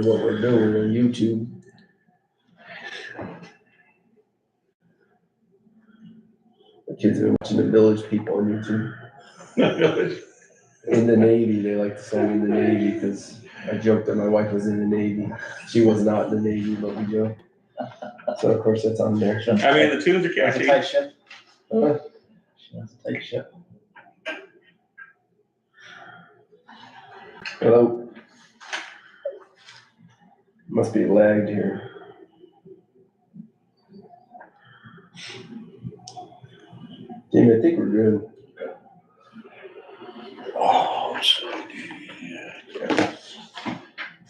what we're doing on YouTube. The kids have been watching the Village People on YouTube. In the Navy, they like the song In the Navy because I joked that my wife was in the Navy. She was not in the Navy, but we joked. So of course that's on there. I mean, the tunes are catchy. Tight ship. She has a tight ship. Hello. Must be lagged here. Jamie, I think we're good.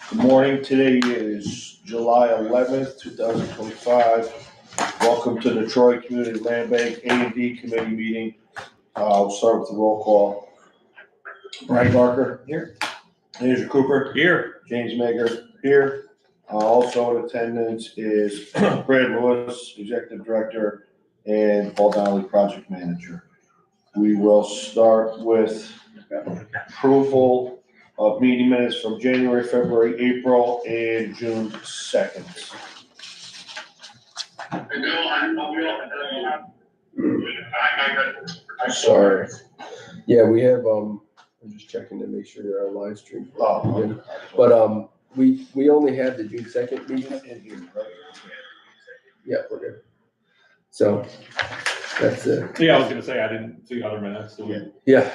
Good morning. Today is July 11th, 2025. Welcome to the Troy Community Land Bank A&D Committee meeting. We'll start with the roll call. Brian Barker. Here. Andrew Cooper. Here. James Mager. Here. Also in attendance is Brad Lewis, Executive Director, and Paul Donnelly, Project Manager. We will start with approval of meeting minutes from January, February, April, and June 2nd. Sorry. Yeah, we have, I'm just checking to make sure that our live stream. But, we only have the June 2nd meeting. Yeah, we're good. So, that's it. Yeah, I was gonna say, I didn't see other minutes. So Yeah.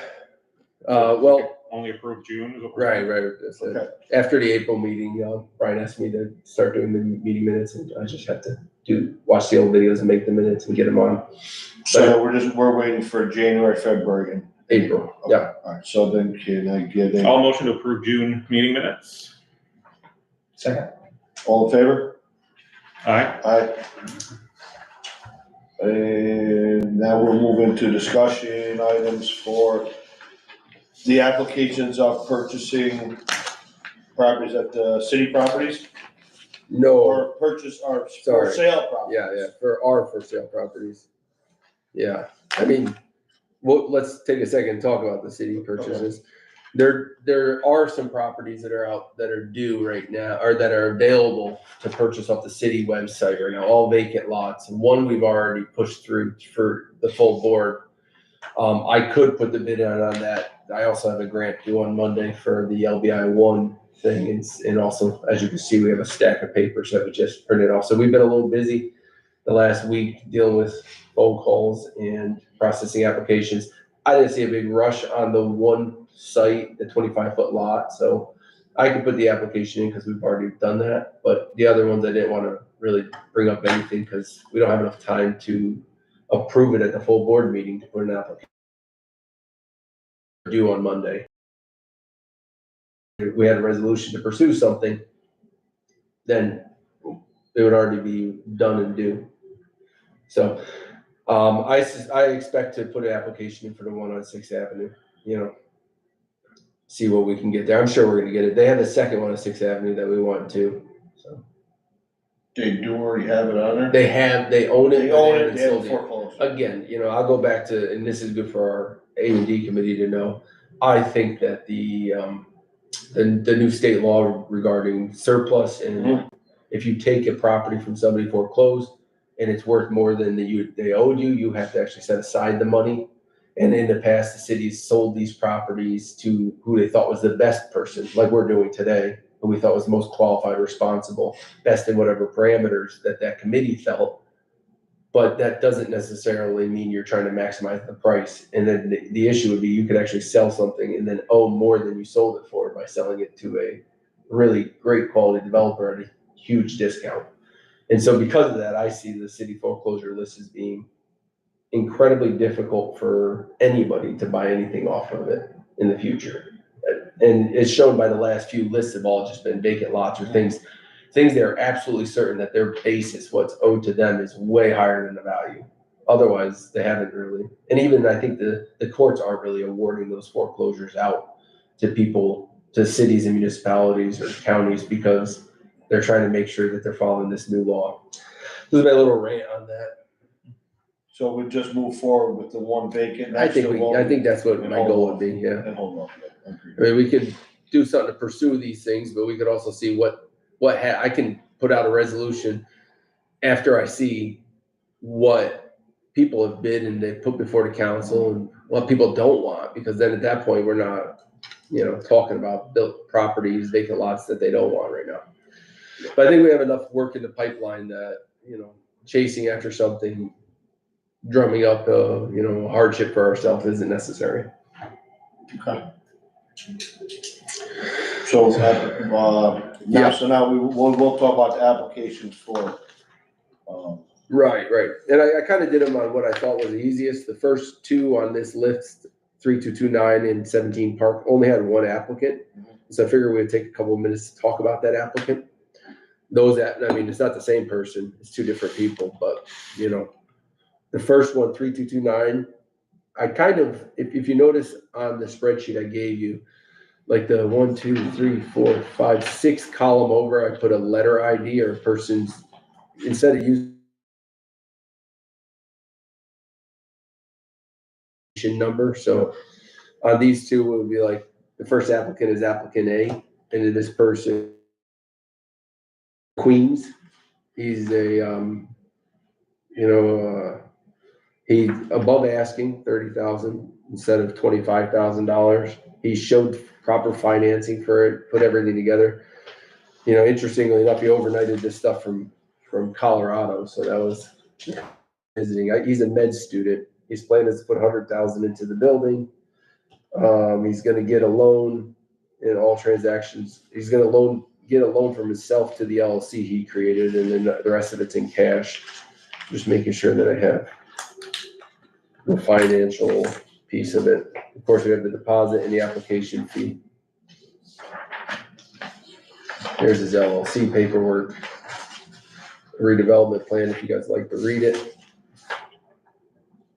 Well, only approved June is what we're right. That's it. Okay. After the April meeting, Brian asked me to start doing the meeting minutes, and I just have to watch the old videos and make the minutes and get them on. So we're waiting for January, February, and April. Yeah. All right, so then can I get All motion to approve June meeting minutes. Second. all in favor? Aye. Aye. And now we'll move into discussion items for the applications of purchasing properties at the city properties No. or purchase or for Sorry. sale properties. Yeah. For sale properties. Yeah. I mean, well, let's take a second and talk about the city purchases. There are some properties that are out that are due right now, or that are available to purchase off the city website right now, all vacant lots. And one we've already pushed through for the full board. I could put the bid out on that. I also have a grant due on Monday for the LBI 1 thing. And also, as you can see, we have a stack of papers that we just printed off. So we've been a little busy the last week dealing with phone calls and processing applications. I didn't see a big rush on the one site, the 25-foot lot. So I could put the application in because we've already done that. But the other ones, I didn't want to really bring up anything because we don't have enough time to approve it at the full board meeting to put an application due on Monday. If we had a resolution to pursue something, then it would already be done and due. So I expect to put an application in for the one on 6th Avenue, see what we can get there. I'm sure we're gonna get it. They have the second one on 6th Avenue that we want too. So They do already have it on there? they own it. They own it, but they haven't haven't sold it. foreclosed. Again, I'll go back to, and this is good for our A&D committee to know. I think that the new state law regarding surplus and if you take a property from somebody foreclosed and it's worth more than they owed you, you have to actually set aside the money. And in the past, the cities sold these properties to who they thought was the best person, like we're doing today, who we thought was the most qualified, responsible, best in whatever parameters that committee felt. But that doesn't necessarily mean you're trying to maximize the price. And then the issue would be you could actually sell something and then own more than you sold it for by selling it to a really great quality developer at a huge discount. And so because of that, I see the city foreclosure list as being incredibly difficult for anybody to buy anything off of it in the future. And it's shown by the last few lists have all just been vacant lots or things they're absolutely certain that their basis, what's owed to them, is way higher than the value. Otherwise, they haven't really. And even I think the courts aren't really awarding those foreclosures out to people, to cities and municipalities or counties because they're trying to make sure that they're following this new law. This is my little rant on that. So we just move forward with the one vacant. I think that's what my goal would be. Yeah. And hold on. I mean, we could do something to pursue these things, but we could also see what I can put out a resolution after I see what people have bid and they put before the council and what people don't want, because then at that point, we're not, talking about built properties, vacant lots that they don't want right now. But I think we have enough work in the pipeline that, chasing after something, drumming up, a hardship for ourselves isn't necessary. Okay. So, now we'll talk about the applications for, Right. And I kind of did them on what I thought was the easiest. The first two on this list, 3229 and 17 Park, only had one applicant. So I figured we'd take a couple of minutes to talk about that applicant. It's not the same person, it's two different people, but the first one, 3229, I kind of, if you notice on the spreadsheet I gave you, like the 1, 2, 3, 4, 5, 6 column over, I put a letter ID or a person's, instead of using number. So on these two, it would be like the first applicant is applicant A, and then this person, Queens, he's he's above asking 30,000 instead of $25,000. He showed proper financing for it, put everything together. Interestingly enough, he overnighted this stuff from Colorado, so that was visiting. He's a med student. His plan is to put 100,000 into the building. He's going to get a loan in all transactions. He's going to get a loan from himself to the LLC he created, and then the rest of it's in cash. Just making sure that I have the financial piece of it. Of course, we have the deposit and the application fee. Here's his LLC paperwork, redevelopment plan, if you guys like to read it.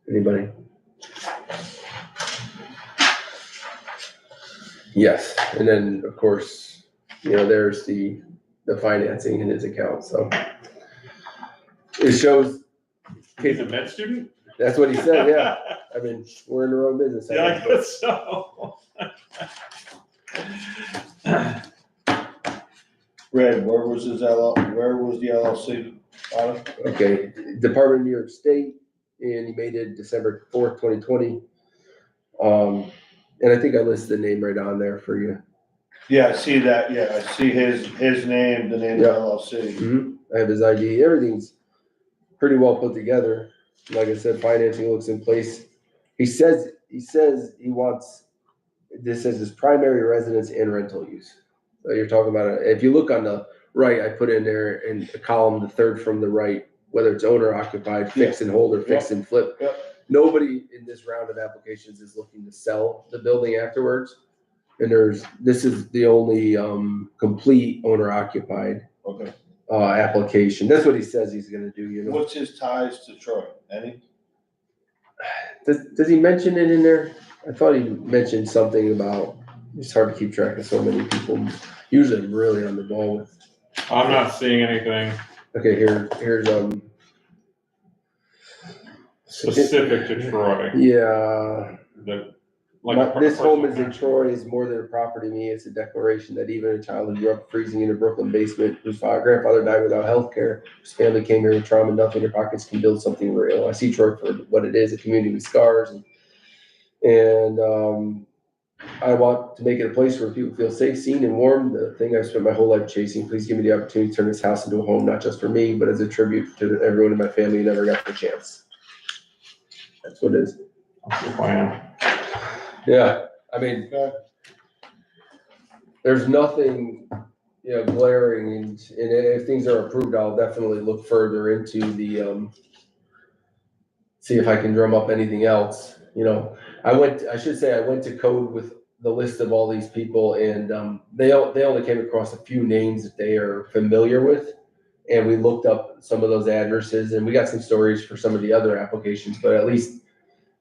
Anybody? Yes, and then, of course, there's the financing in his account, so. It shows. He's a med student? That's what he said, yeah. We're in our own business. Yeah, I guess so. Red, where was the LLC out of? Okay, Department of New York State, and he made it December 4th, 2020. And I think I listed the name right on there for you. Yeah, I see that, I see his name, the name of the LLC. Mm-hmm. I have his ID, everything's pretty well put together. Like I said, financing looks in place. He says he wants this as his primary residence and rental use. So you're talking about if you look on the right, I put in there in a column, the third from the right, whether it's owner occupied, fix and hold, or fix and flip. Yep. Nobody in this round of applications is looking to sell the building afterwards. And this is the only complete owner occupied application. That's what he says he's gonna do, What's his ties to Troy? Any? Does he mention it in there? I thought he mentioned something about, it's hard to keep track of so many people. Usually I'm really on the ball with. I'm not seeing anything Okay, here's specific to Troy. Yeah. This home is in person- Troy is more than a property to me. It's a declaration that even a child who grew up freezing in a Brooklyn basement, whose grandfather died without health care, whose family came here with trauma, nothing in their pockets, can build something real. I see Troy for what it is, a community with scars. And I want to make it a place where people feel safe, seen, and warm. The thing I've spent my whole life chasing. Please give me the opportunity to turn this house into a home, not just for me, but as a tribute to everyone in my family who never got the chance. That's what it is. That's the plan. Yeah, there's nothing, glaring, and if things are approved, I'll definitely look further into the, see if I can drum up anything else. I went to code with the list of all these people, and they only came across a few names that they are familiar with. And we looked up some of those addresses, and we got some stories for some of the other applications, but at least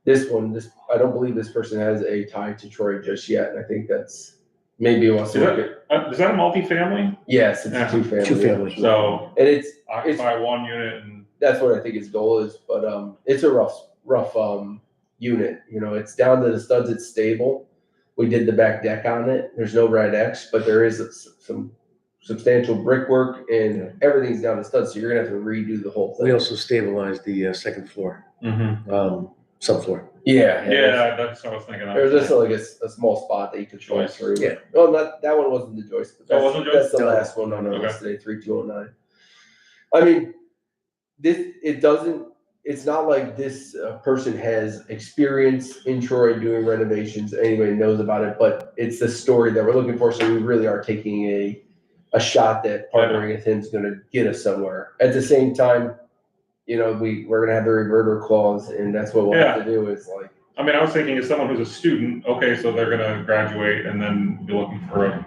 this one, I don't believe this person has a tie to Troy just yet, and I think that's maybe wants to look at. Is that a multifamily? Yes, it's Yeah. two family. So And it's occupy one unit and. that's what I think his goal is, but it's a rough unit. It's down to the studs. It's stable. We did the back deck on it. There's no red X, but there is some substantial brickwork and everything's down to studs, so you're gonna have to redo the whole We thing. also stabilized the second floor, subfloor. Yeah. Yeah, that's what I was thinking There's of. just like a small spot that you could join Joist. through. Yeah. Well, that one wasn't the joist, but Oh, wasn't the that's joist? the No. last one on our Okay. list today, 3209. I mean, it's not like this person has experience in Troy doing renovations, anybody knows about it, but it's the story that we're looking for, so we really are taking a shot that partnering with him is gonna get us somewhere. At the same time, you know, we're gonna have the reverter clause, and that's what we'll have to do is like, I mean, I was thinking as someone who's a student, okay, so they're gonna graduate and then be looking for a,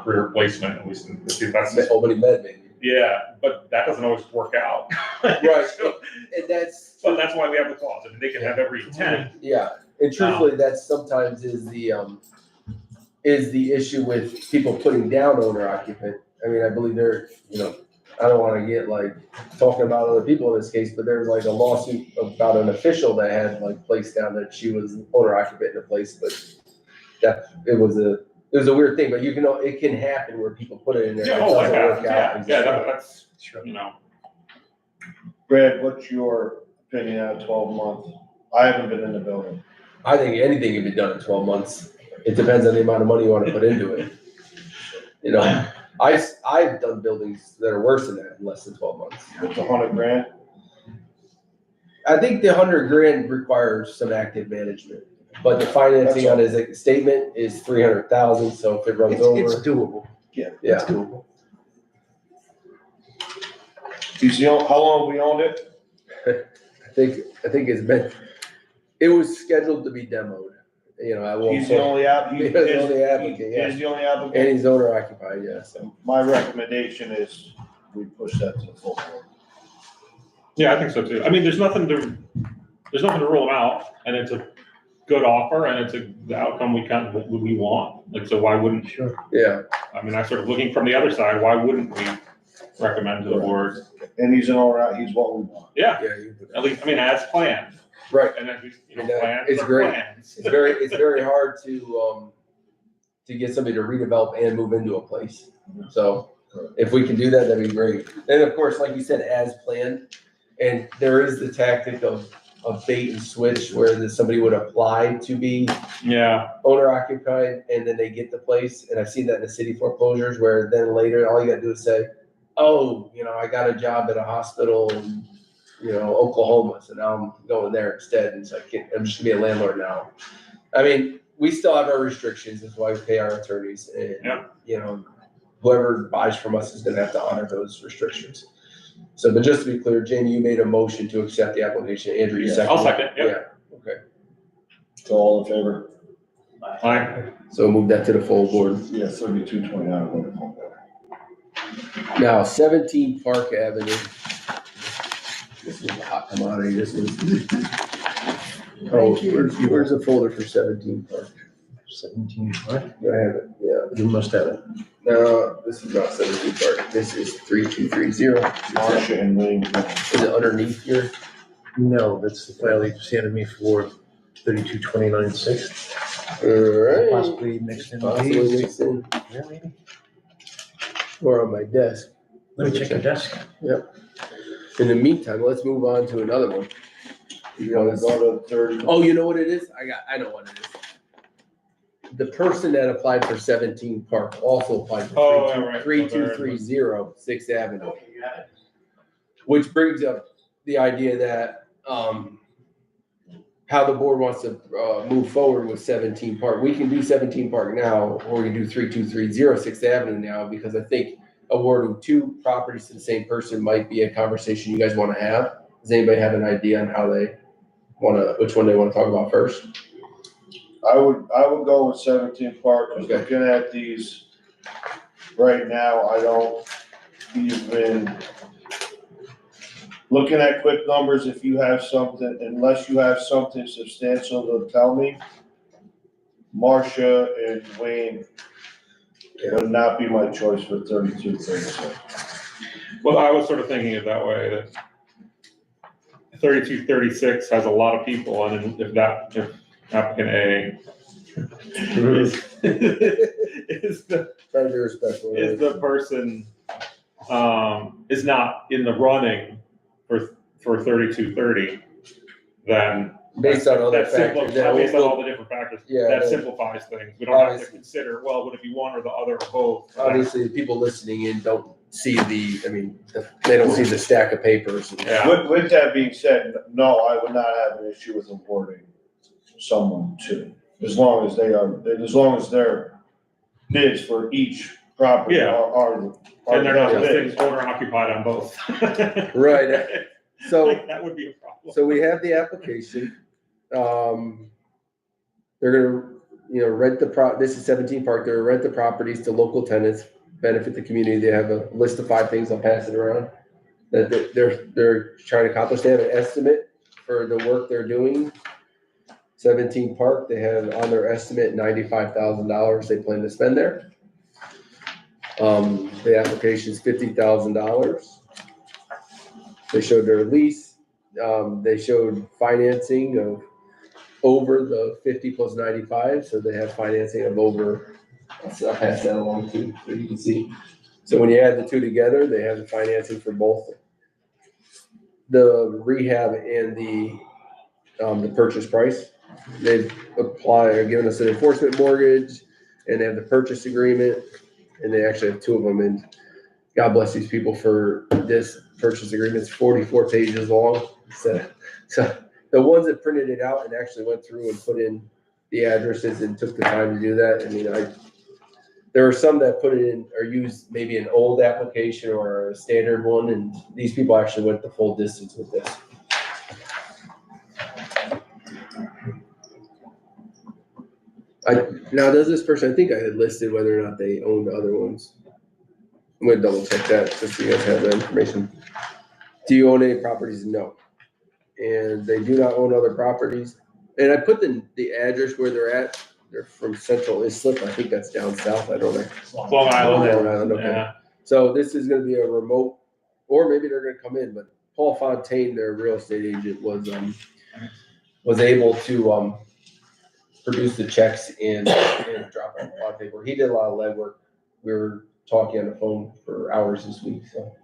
career placement, at least if that's, Albany Med maybe. yeah, but that doesn't always work out. Right, So- and that's. But that's why we have the clause, I mean, they can have every 10. Yeah, and truthfully, that sometimes is the issue with people putting down owner occupant. I mean, I believe I don't wanna get like talking about other people in this case, but there's like a lawsuit about an official that had like placed down that she was owner occupant in a place, but that, it was a weird thing, but it can happen where people put it in there. Yeah, and it oh, that doesn't work happens, out. that's, Brad, what's your opinion on 12 months? I haven't been in the building. I think anything can be done in 12 months. It depends on the amount of money you wanna put into it. You know, I've done buildings that are worse than that in less than 12 months. It's $100,000. I think the 100 grand requires some active management, but the financing on his statement is 300,000, so if it runs It's over, doable. yeah. It's doable. How long have we owned it? I think it was scheduled to be demoed, at one He's the point. only He's the only applicant, yeah. He's the only And applicant. he's owner occupied, yeah, so. My recommendation is we push that to the full board. Yeah, I think so too. I mean, there's nothing to rule them out, and it's a good offer, and it's the outcome we want. Like, so why wouldn't, Yeah, I mean, I'm sort of looking from the other side, why wouldn't we recommend to the board? And he's an owner, he's what we want. Yeah, yeah, at least, I mean, as planned, right. and then we, And that- plans it's are great. plans. It's very hard to get somebody to redevelop and move into a place. So if we can do that, that'd be great. And of course, like you said, as planned, and there is the tactic of bait and switch where somebody would apply to be Yeah, owner occupied and then they get the place. And I've seen that in the city foreclosures where then later, all you gotta do is say, oh, I got a job at a hospital in, Oklahoma, so now I'm going there instead. And so I'm just gonna be a landlord now. I mean, we still have our restrictions, that's why we pay our attorneys and, whoever buys from us is gonna have to honor those restrictions. So, but just to be clear, Jamie, you made a motion to accept the application. Andrew, you Yeah. seconded? I'll second, yep. Yeah, okay. So all in favor? Aye. So move that to the full board. Yeah, 3229. Now, 17 Park Avenue. This is a hot commodity, this is. Oh, where's the folder for 17 Park? 17, what? I have it, yeah. You must have it. No, this is not 17 Park, this is 3230. Marcia and Wayne. Is it underneath here? No, that's the file you handed me for 3229.6. Alright. Possibly mixed in with Possibly these. mixed in, Yeah, maybe. or on my desk. Let me check your desk. In the meantime, let's move on to another one. You wanna go to 30? Oh, you know what it is? I know what it is. The person that applied for 17 Park also applied Oh, for yeah, right. 3230 6th Avenue. Which brings up the idea that, how the board wants to, move forward with 17 Park. We can do 17 Park now, or we can do 3230 6th Avenue now, because I think awarding 2 properties to the same person might be a conversation you guys wanna have. Does anybody have an idea on which one they wanna talk about first? I would go with 17 Park, just Okay. looking at these right now, I don't even, looking at quick numbers, if you have something, unless you have something substantial to tell me, Marcia and Wayne would not be my choice for 3236. Well, I was sort of thinking it that way, that 3236 has a lot of people, and if applicant A is the Try to be respectful. is the person is not in the running for 3230, then Based on other that simpli- factors. Yeah, based on we'll- all the different factors, Yeah, that that- simplifies things. We don't have to Obviously. consider, well, would it be one or the other or both? Obviously, the people listening in don't see they don't see the stack of papers. Yeah. With that being said, no, I would not have an issue with awarding someone two, as long as their bids for each property Yeah. are. And they're not bids. listing owner occupied on both. Right. So, Like, that would be a problem. so we have the application. They're gonna, rent this is 17 Park, they're gonna rent the properties to local tenants, benefit the community. They have a list of 5 things, I'll pass it around, that they're trying to accomplish. They have an estimate for the work they're doing. 17 Park, they have on their estimate $95,000 they plan to spend there. The application is $50,000. They showed their lease, they showed financing of over the 50 plus 95, so they have financing of over, I'll pass that along too, so you can see. So when you add the two together, they have the financing for both the rehab and the purchase price. They've given us an enforcement mortgage, and they have the purchase agreement, and they actually have 2 of them, and God bless these people for this purchase agreement. It's 44 pages long. So the ones that printed it out and actually went through and put in the addresses and took the time to do that. There are some that put it in or used maybe an old application or a standard one, and these people actually went the full distance with this. Now, does this person, I think I had listed whether or not they own the other ones. I'm gonna double check that just so you guys have that information. Do you own any properties? No. And they do not own other properties. And I put the address where they're at. They're from Central Islip. I think that's down south. I don't know. Long Island. Long Island, okay. Yeah. So this is gonna be a remote, or maybe they're gonna come in, but Paul Fontaine, their real estate agent, was able to produce the checks and drop off a lot of paper. He did a lot of legwork. We were talking on the phone for hours this week, so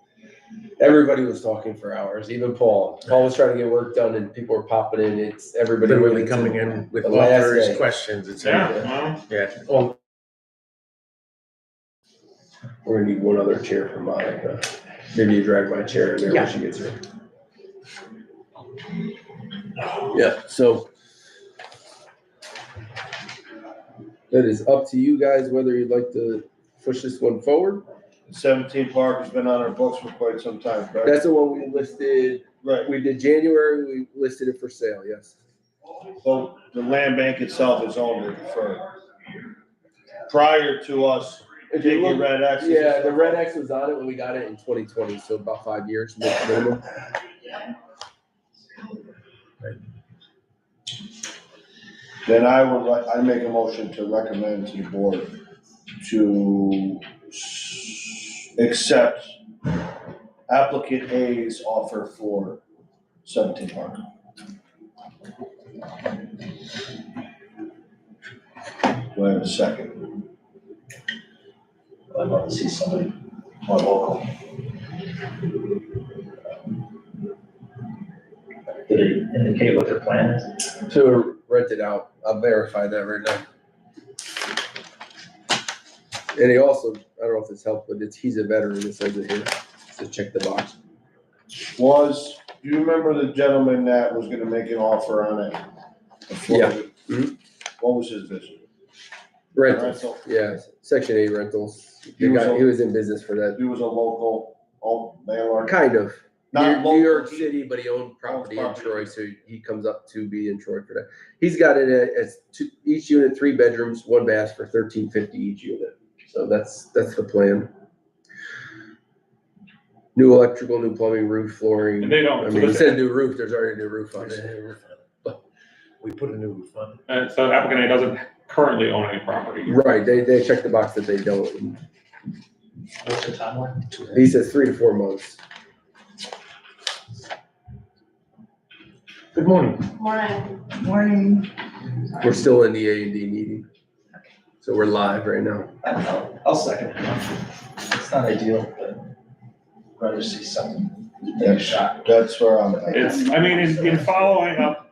everybody was talking for hours, even Paul. Paul was trying to get work done and people were popping in. It's everybody Literally went coming into in with the last offers, day. questions, et Yeah, cetera. well, Yeah. Well, We're gonna need one other chair for Monica. Maybe you drag my chair in there when she gets here. Yeah, so that is up to you guys whether you'd like to push this one forward. 17 Park has been on our books for quite some time, correct? That's the one we listed. Right. We did January, we listed it for sale, yes. Well, the land bank itself is owned prior to us If you taking look- red X's. Yeah, the red X was on it when we got it in 2020, so about 5 years minimum. Then I make a motion to recommend to the board to accept applicant A's offer for 17 Park. Do I have a second? I'd love to see somebody more local. Did it indicate what their plan is? To rent it out, I'll verify that right now. And he also, I don't know if this helped, but he's a veteran, it says it here, so check the box. Do you remember the gentleman that was gonna make an offer on it? Yeah. Mhm. What was his business? Rentals, Rental. yeah, Section 8 rentals. He was He was in business for that, He was a local landlord. kind of. Not New York local. City, but he owned property in property. Troy, so he comes up to be in Troy for that. He's got it as each unit, 3 bedrooms, 1 bath for $13.50 each unit. So that's the plan. New electrical, new plumbing, roof, flooring. And they don't- I so mean, he this- said new roof, there's already a new roof on it. we put a new roof on it. and so applicant A doesn't currently own any property. Right, they check the box that they don't. What's the timeline? He says 3 to 4 months. Good morning. Morning. Morning. We're still in the A&D meeting. So we're live right now. I'll second it. It's not ideal, but rather see something, take a shot. That's where I'm at. It's, I mean, in following up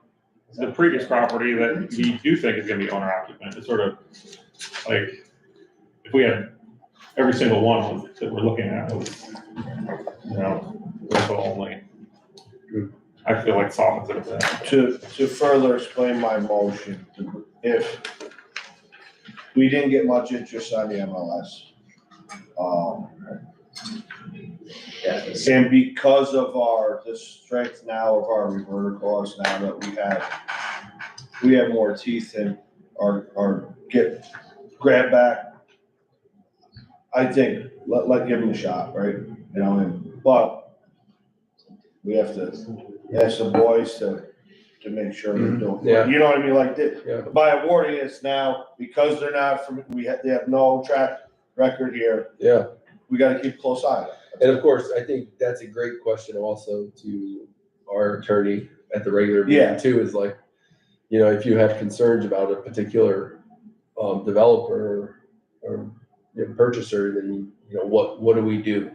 the previous property that we do think is gonna be owner occupant, it's sort of like, if we had every single one that we're looking at was, you know, rental only. I feel like softens it a bit. To further explain my motion, if we didn't get much interest on the MLS, and because of the strength now of our reverter clause, now that we have more teeth in our grab back, I think, give them a shot, right? You know, but we have to ask the boys to make sure they're doing, Yeah. you know what I mean, like, Yeah. by awarding this now, because they're not from, they have no track record here, Yeah. we gotta keep a close eye on it. And of course, I think that's a great question also to our attorney at the regular meeting too, is like, you know, if you have concerns about a particular developer or purchaser, then, you know, what do we do?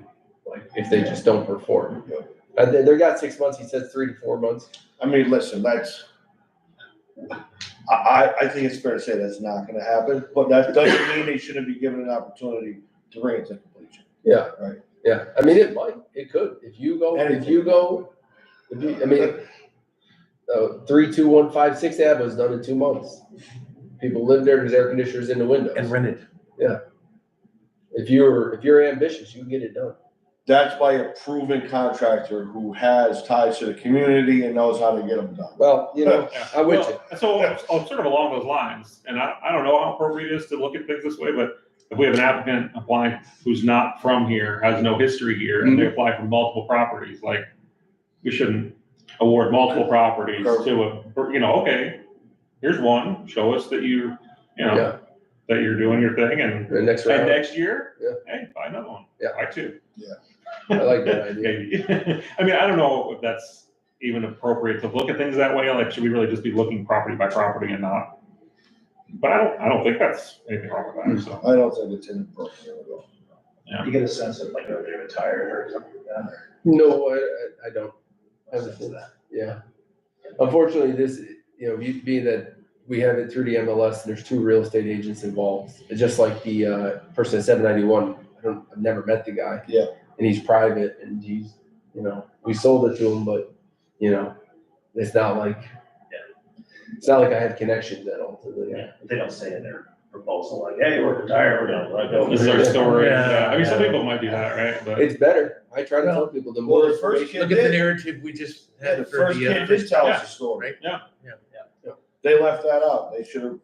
Like, if they just don't perform. And they got 6 months, he said 3 to 4 months. I mean, listen, I think it's fair to say that's not gonna happen, but that doesn't mean they shouldn't be given an opportunity to bring it to completion. Yeah. Right. Yeah, I mean, it could, if you go, I mean, 32156 Ave was done in 2 months. People live there, there's air conditioners in the windows. And rented. If you're ambitious, you can get it done. That's by a proven contractor who has ties to the community and knows how to get them done. Well, you know, I'm with you. So, sort of along those lines, and I don't know how appropriate it is to look at things this way, but if we have an applicant applying who's not from here, has no history here, and they apply for multiple properties, like, we shouldn't award multiple properties to a, you know, okay, here's one, show us that you know, that you're doing your thing, and The next round, next year, hey, buy another one. Yeah. Buy two. I like that idea. Maybe. I mean, I don't know if that's even appropriate to look at things that way, like, should we really just be looking property by property and not? But I don't think that's anything wrong with that, so. I don't think it's inappropriate at all. You get a sense of like, are they retired or something like that? No, I don't. Or sense of that. Yeah. Unfortunately, this, you know, being that we have it through the MLS and there's 2 real estate agents involved, it's just like the person at 791. I've never met the guy. Yeah. And he's private and he's, you know, we sold it to him, but, you know, it's not like I have connections at all to the, Yeah, they don't say in their proposal like, hey, we're retired, we're gonna let go. This is our story. Yeah. I mean, some people might do that, right? But It's better. I try to tell people the more Well, the first information. kid Look at the did. narrative we just Yeah, had the for first kid did tell us a story. Right? Yeah. They left that out. They should have.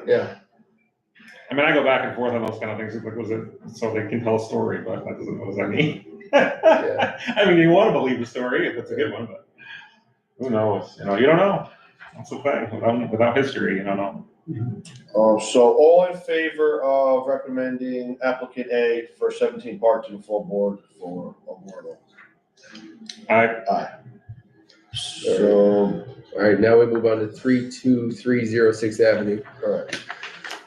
Yeah. I mean, I go back and forth on those kind of things. Like, was it so they can tell a story? But that doesn't. What does that mean? I mean, you want to believe the story if it's a good one, but who knows? You know, you don't know. That's the thing. Without history, you don't know. So all in favor of recommending applicant A for 17 Park to the full board for award? Aye. So, All right, now we move on to 32306 Avenue, correct.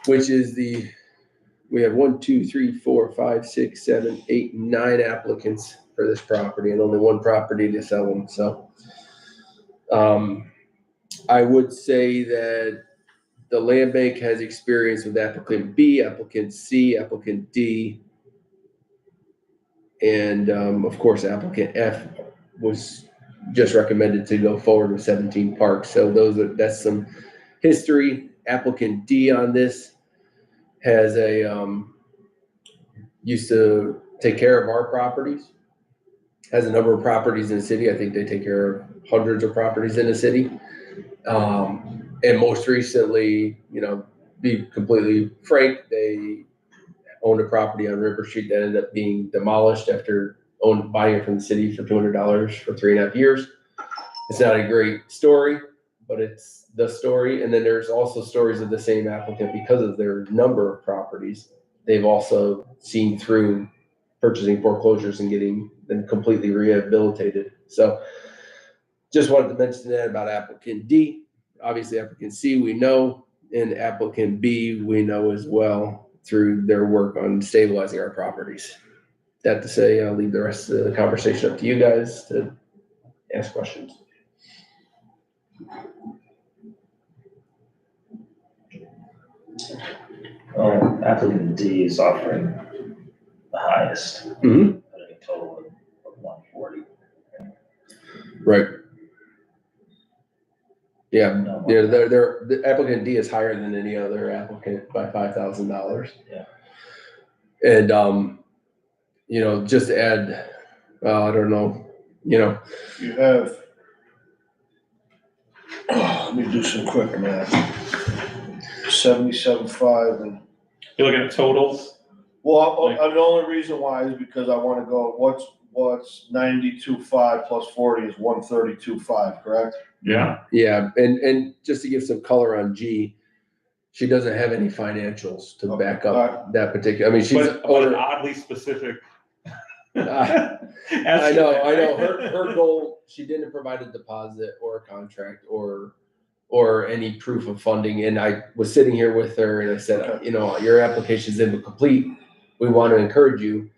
which is we have 1, 2, 3, 4, 5, 6, 7, 8, 9 applicants for this property and only 1 property to sell them. So, I would say that the land bank has experience with applicant B, applicant C, applicant D, and, of course, applicant F was just recommended to go forward with 17 Parks. So that's some history. Applicant D on this has used to take care of our properties, has a number of properties in the city. I think they take care of hundreds of properties in the city. And most recently, you know, be completely frank, they owned a property on River Street that ended up being demolished after buying it from the city for $200 for 3.5 years. It's not a great story, but it's the story. And then there's also stories of the same applicant because of their number of properties. They've also seen through purchasing foreclosures and getting them completely rehabilitated. So just wanted to mention that about applicant D. Obviously applicant C, we know, and applicant B, we know as well through their work on stabilizing our properties. That to say, I'll leave the rest of the conversation up to you guys to ask questions. Applicant D is offering the highest, Mhm. putting a total of 140. Right. Yeah, No, yeah, the applicant D is higher than any other applicant by $5,000. Yeah. And, you know, just to add, I don't know, you know, You have, let me do some quick math. 77.5 and, You're looking at totals. well, the only reason why is because I wanna go, what's 92.5 plus 40 is 132.5, correct? Yeah. yeah, and just to give some color on G, she doesn't have any financials to back up that particular, I mean, she's. But an oddly specific. I know, her goal, she didn't provide a deposit or a contract or any proof of funding, and I was sitting here with her and I said, you know, your application's incomplete, we want to encourage you.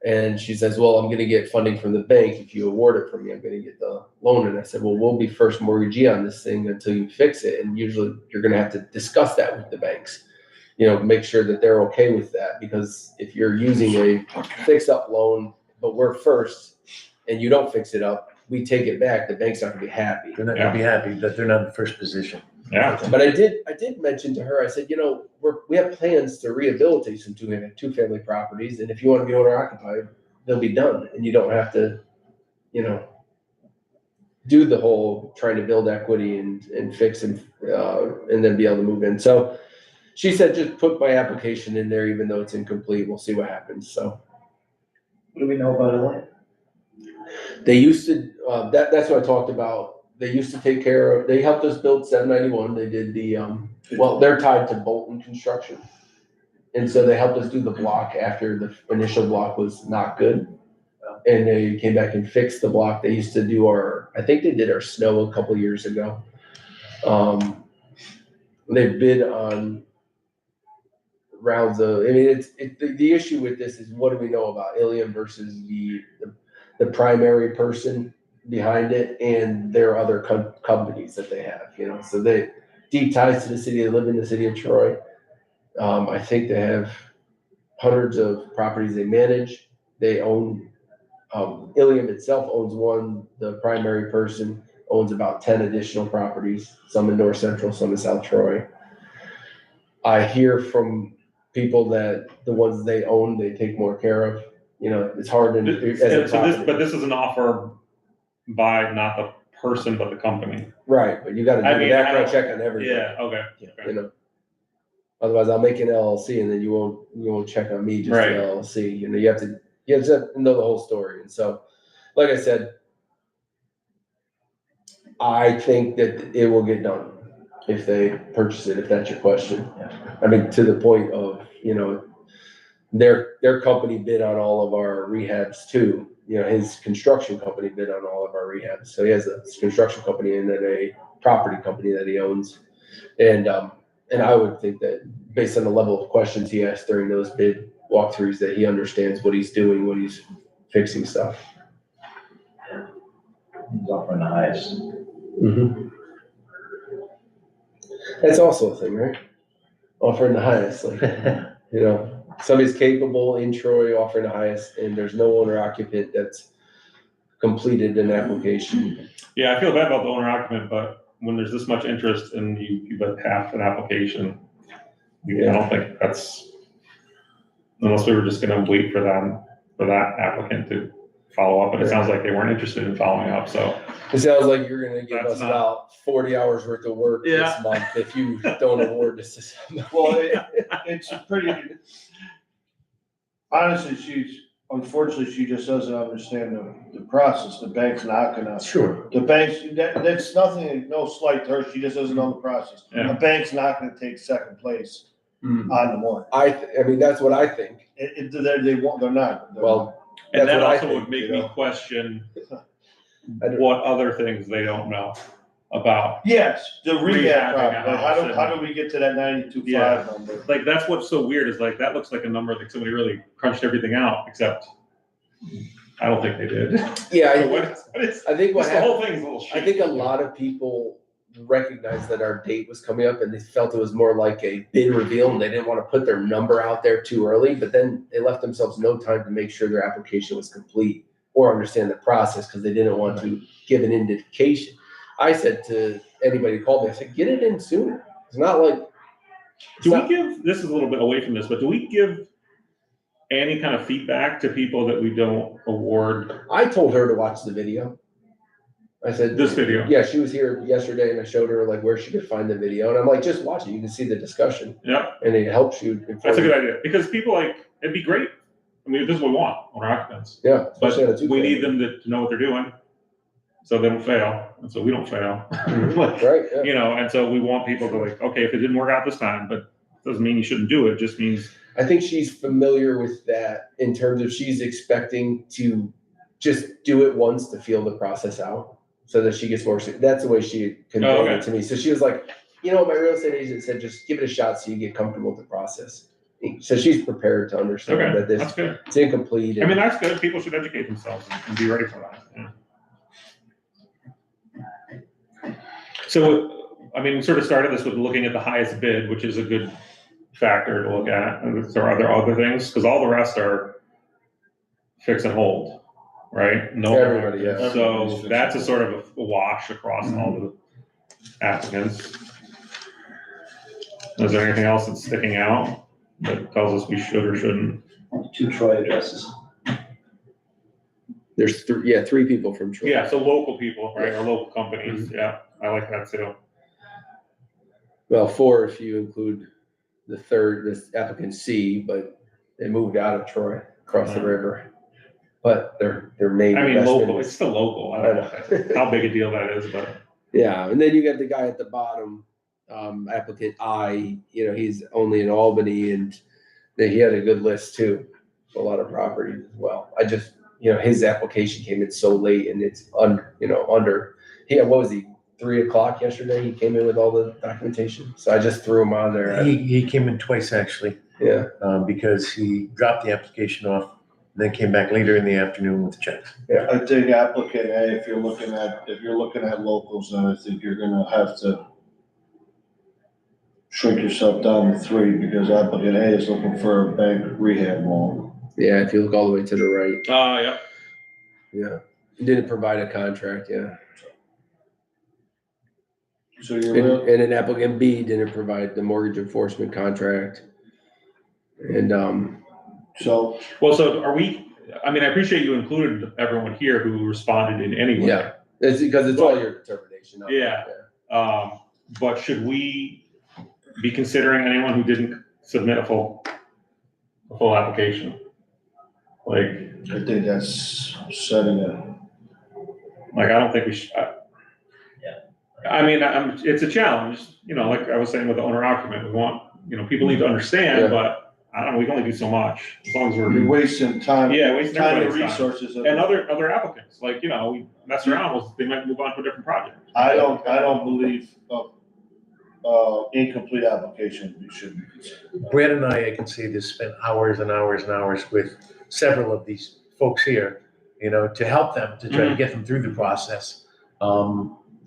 And she says, well, I'm gonna get funding from the bank, if you award it for me, I'm gonna get the loan. And I said, well, we'll be first mortgagee on this thing until you fix it, and usually you're gonna have to discuss that with the banks. You know, make sure that they're okay with that, because if you're using a fix-up loan, but we're first, and you don't fix it up, we take it back, the bank's not gonna be happy. They're not gonna be happy that they're not in first position. Yeah. But I did mention to her, I said, you know, we have plans to rehabilitate some two-family properties, and if you wanna be owner occupied, they'll be done, and you don't have to, you know, do the whole trying to build equity and fix and then be able to move in. So she said, just put my application in there, even though it's incomplete, we'll see what happens, so. What do we know about Elaine? They used to, that's what I talked about. They used to take care of, they helped us build 791. They did the, well, they're tied to Bolton Construction. And so they helped us do the block after the initial block was not good. And they came back and fixed the block. They used to do I think they did our snow a couple years ago. They bid on rounds of, I mean, the issue with this is, what do we know about Ilium versus the primary person behind it and their other companies that they have, you know, so they deep ties to the city, they live in the city of Troy. I think they have hundreds of properties they manage. They own, Ilium itself owns one, the primary person owns about 10 additional properties, some in North Central, some in South Troy. I hear from people that the ones they own, they take more care of. You know, it's hard But this is an offer by not the person, but the company. Right, but you gotta do a background check on everybody. Yeah, okay. You know, otherwise I'll make an LLC and then you won't check on me, just Right. the LLC. You know, you have to know the whole story. And so, like I said, I think that it will get done if they purchase it, if that's your question. I mean, to the point of, you know, their company bid on all of our rehabs too. You know, his construction company bid on all of our rehabs. So he has a construction company and then a property company that he owns. And I would think that based on the level of questions he asked during those bid walkthroughs, that he understands what he's doing when he's fixing stuff. He's offering the highest. Mm-hmm. That's also a thing, right? Offering the highest, like, you know, somebody's capable in Troy offering the highest, and there's no owner occupant that's completed an application. Yeah, I feel bad about the owner occupant, but when there's this much interest and you bet half an application, I don't think that's, unless we were just gonna wait for that applicant to follow up, but it sounds like they weren't interested in following up, so. It sounds like you're gonna give That's us not- about 40 hours worth of work this Yeah. month if you don't award this to somebody. Well, it's a pretty, honestly, unfortunately, she just doesn't understand the process. The bank's not gonna, Sure. the bank's, that's nothing, no slight to her, she just doesn't know the process. Yeah. The bank's not gonna take second place Mm. on the mortgage. I mean, that's what I think. They're not. Well, And that's that what I also think, would make you me know. question I don't- what other things they don't know. about, Yes, the rehab Rehabbing property, a like, house how do we get to that 92.5 Yeah. number? like, that's what's so weird is like, that looks like a number like somebody really crunched everything out, except I don't think they did. Yeah, So what is, I think what just the whole happened, thing's a little shaky. I think a lot of people recognized that our date was coming up and they felt it was more like a bid reveal and they didn't want to put their number out there too early, but then they left themselves no time to make sure their application was complete or understand the process because they didn't want to give an indication. I said to anybody who called me, I said, get it in sooner. It's not like. Do we give, this is a little bit away from this, but do we give any kind of feedback to people that we don't award I told her to watch the video. I said. this video? Yeah, she was here yesterday and I showed her like where she could find the video and I'm like, just watch it. You can see the discussion Yeah, and it helps you. that's a good idea, because people like, it'd be great. I mean, this is what we want on our occupants, Yeah. but especially on a two we family. need them to know what they're doing, so they don't fail, and so we don't fail. Like, Right, yeah. you know, and so we want people to like, okay, if it didn't work out this time, but it doesn't mean you shouldn't do it, it just means, I think she's familiar with that in terms of she's expecting to just do it once to feel the process out so that she gets more, that's the way she conveyed Oh, okay. it to me. So she was like, you know, my real estate agent said, just give it a shot so you get comfortable with the process. So she's prepared to understand okay, that this, that's good. it's incomplete. I mean, that's good, people should educate themselves and be ready for that, yeah. So, I mean, we sort of started this with looking at the highest bid, which is a good factor to look at. And so are there other things? Because all the rest are fix and hold, right? No. Everybody, yeah. So Everybody's fix that's a and sort of a wash across all the applicants. Is there anything else that's sticking out that tells us we should or shouldn't? 2 Troy addresses. There's three people from Troy. Yeah, so local people, right, or local companies, yeah, I like that too. Well, 4 if you include the third, this applicant C, but they moved out of Troy, across the river. But their main I mean, investment local, is- it's still local, I don't know how big a deal that is, but. Yeah, and then you got the guy at the bottom, applicant I, you know, he's only in Albany and he had a good list too. A lot of properties as well. I just, you know, his application came in so late and it's under, what was he, 3:00 yesterday? He came in with all the documentation. So I just threw him on there. He came in twice actually, Yeah, because he dropped the application off and then came back later in the afternoon with the checks. I think applicant A, if you're looking at locals, then I think you're gonna have to shrink yourself down to 3, because applicant A is looking for a bank rehab loan. yeah, if you look all the way to the right, Yeah. yeah. He didn't provide a contract, yeah. So you're real, And an applicant B didn't provide the mortgage enforcement contract. And, so, Well, so are we, I mean, I appreciate you included everyone here who responded in any way. yeah, it's because it's all your determination. not mine, Yeah. But should we be considering anyone who didn't submit a full application? Like, I think that's setting it. I don't think we should. I mean, it's a challenge, you know, like I was saying with the owner occupant, we want, you know, people need to understand, Yeah. but I don't know, we can only do so much, as long as You're we're, wasting time. Yeah, wasting time and everybody's time. resources. and other applicants, like, you know, we mess around with, they might move on to a different project. I don't believe, incomplete application should be considered. Brad and I can say this, spent hours and hours and hours with several of these folks here, you know, to help them, to try to get them through the process.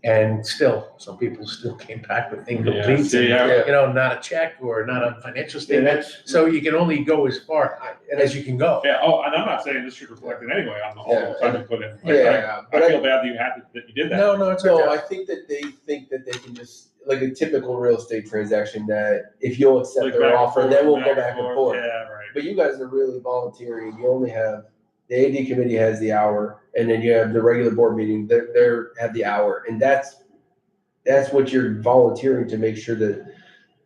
And still, some people still came back with incomplete, see, yeah. you know, not a check or not a financial Yeah, statement. that's, So you can only go as far as you can go. Yeah, and I'm not saying this should reflect in any way on all the time you put in. Like, Yeah, I feel bad that you did that. No, it's No, okay. I think that they can just, like a typical real estate transaction, that if you'll accept Like their back and offer, forth, then we'll go back and forth. Yeah, right. But you guys are really volunteering. You only have, the AD committee has the hour, and then you have the regular board meeting, they're have the hour. And that's what you're volunteering to make sure that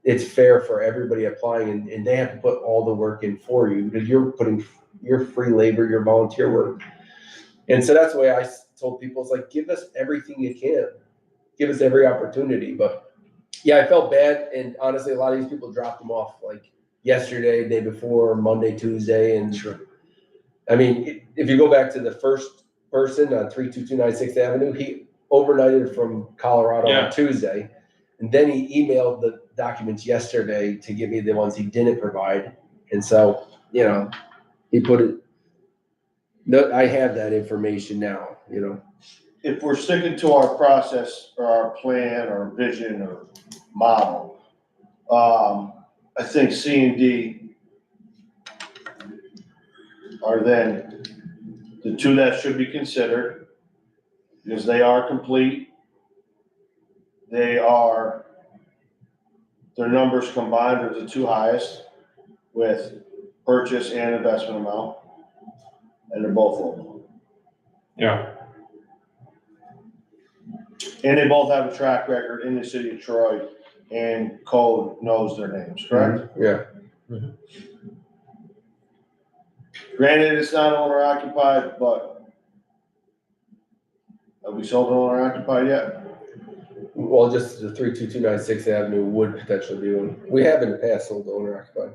it's fair for everybody applying, and they have to put all the work in for you, because you're putting your free labor, your volunteer work. And so that's the way I told people, it's like, give us everything you can. Give us every opportunity. But yeah, I felt bad. And honestly, a lot of these people dropped them off like yesterday, day before, Monday, Tuesday. And I mean, if you go back to the first person on 32296 Avenue, overnighted from Colorado Yeah. on Tuesday. And then he emailed the documents yesterday to give me the ones he didn't provide. And so, he put it, no, I have that information now, If we're sticking to our process or our plan or vision or model, I think C and D are then the two that should be considered because they are complete. Their numbers combined are the two highest with purchase and investment amount, and they're both local. Yeah. And they both have a track record in the city of Troy, and code knows their names, correct? Yeah. Granted, it's not owner occupied, but have we sold owner occupied yet? Well, just the 32296 Sixth Avenue would potentially be one. We have in the past sold owner occupied.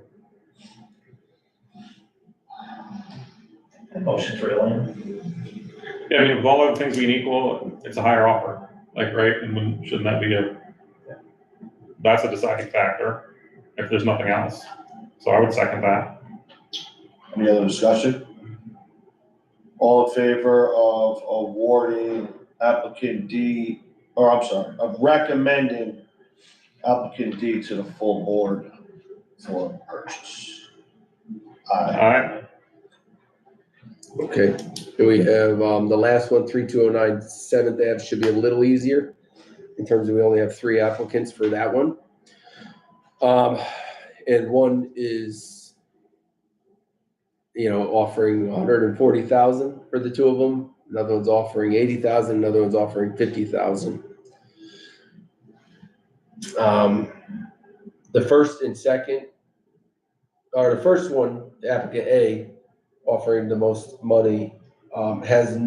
And motion for Elaine. Yeah, I mean, with all other things being equal, it's a higher offer, like, right? And shouldn't that be that's a deciding factor if there's nothing else. So I would second that. Any other discussion? All in favor of awarding applicant D, of recommending applicant D to the full board for purchase? All Aye. right. Okay, and we have, the last one, 32009 Seventh Ave, should be a little easier in terms of we only have 3 applicants for that one. And one is, offering 140,000 for the two of them. Another one's offering 80,000, another one's offering 50,000. The first and second, or the first one, applicant A, offering the most money, has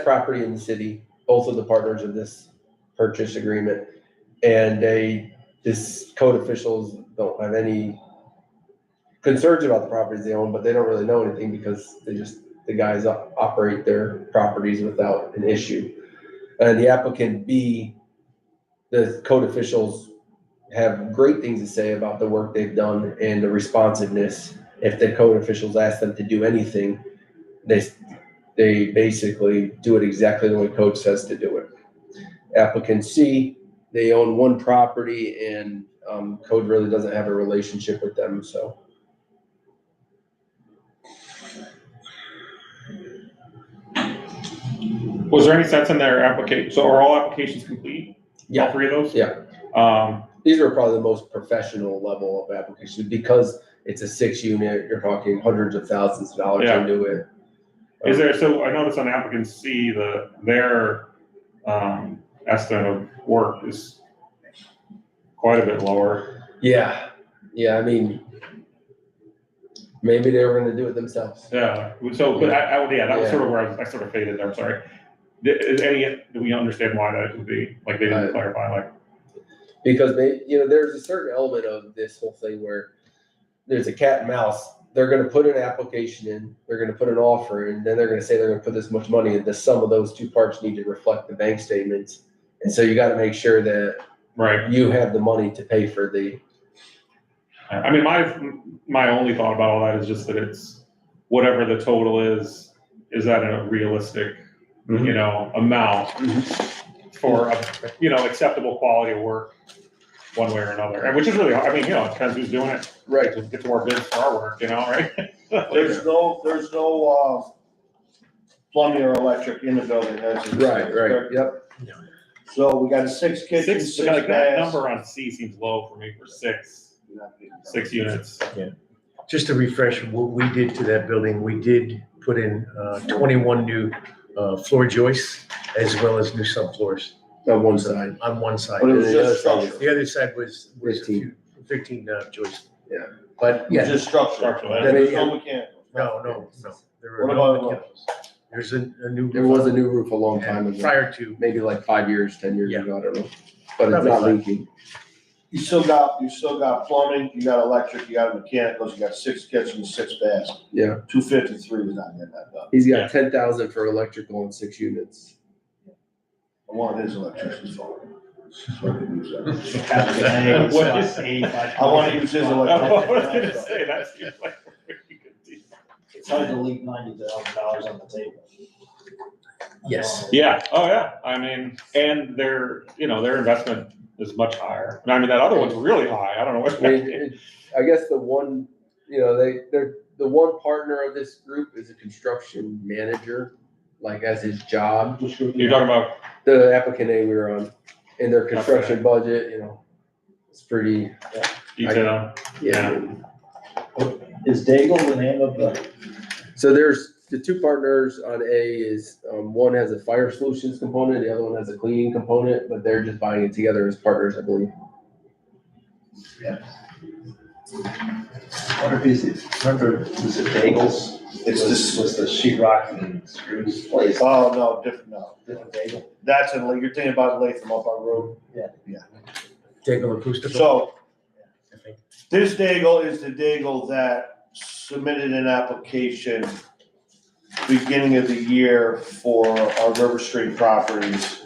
property in the city, both of the partners of this purchase agreement. And this code officials don't have any concerns about the properties they own, but they don't really know anything because the guys operate their properties without an issue. And the applicant B, the code officials have great things to say about the work they've done and the responsiveness. If the code officials ask them to do anything, they basically do it exactly the way code says to do it. Applicant C, they own one property and code really doesn't have a relationship with them, so. Was there any sense in their application? So are all applications complete? Yeah. All 3 of those? Yeah. These are probably the most professional level of applications because it's a 6-unit, you're talking hundreds of thousands of dollars Yeah. into it. Is there, so I noticed on applicant C, their estimate of work is quite a bit lower. Yeah, I mean, maybe they were gonna do it themselves. Yeah, so, but that was Yeah. sort of where I sort of faded there, I'm sorry. Do we understand why that would be, like, they didn't clarify, like? Because there's a certain element of this whole thing where there's a cat and mouse. They're gonna put an application in, they're gonna put an offer in, then they're gonna say they're gonna put this much money, and the sum of those two parts need to reflect the bank statements. And so you gotta make sure that Right. you have the money to pay for I mean, my only thought about all that is just that it's, whatever the total is that a realistic, amount for, acceptable quality of work, one way or another, and which is really hard. I mean, it depends who's doing it. Right. To get more bids for our work, right? There's no plumbing or electric in the building, that's it. Right, yep. So we got a 6 kitchens, 6 Like that baths. number on C seems low for me for 6 units. Just to refresh what we did to that building, we did put in 21 new floor joists as well as new subfloors On one side. on one side. But it was And the just other side structure. The other side was 15. 15 joists. Yeah. But It was yeah, just structure. Structural, yeah. There's no mechanical. no. There were What no about mechanicals. There's a new. There was a new roof a long time ago, Prior to, maybe like 5 years, 10 years Yeah. ago, I don't know. But it's Probably not 5. leaking. You still got plumbing, you got electric, you got mechanicals, you got 6 kitchens, 6 baths. Yeah. 253 is not getting that done. He's got 10,000 for electrical and 6 units. I want his electricity's phone. So I can use that. What is it? 85. I wanna use his I was electricity. gonna say, that seems like a pretty good deal. It's hard to leave $90,000 on the table. Yes. Yeah, oh yeah, I mean, and their investment is much higher. And I mean, that other one's really high, I don't know what. I mean, I guess the one, they're, the one partner of this group is a construction manager, like as his job. You're talking about, The applicant A we were on, in their construction budget, it's pretty, detail. yeah. Is Daigle the name of the? So there's the two partners on A is, one has a fire solutions component, the other one has a cleaning component, but they're just buying it together as partners, I believe. Wonder if remember, was it Daigle's? It's this, Was the sheetrock and screws place? oh, no, different, no. Different Daigle? That's in, you're thinking about Latham up on the road. Daigle Acoustical, So I think. this Daigle is the Daigle that submitted an application beginning of the year for our River Street properties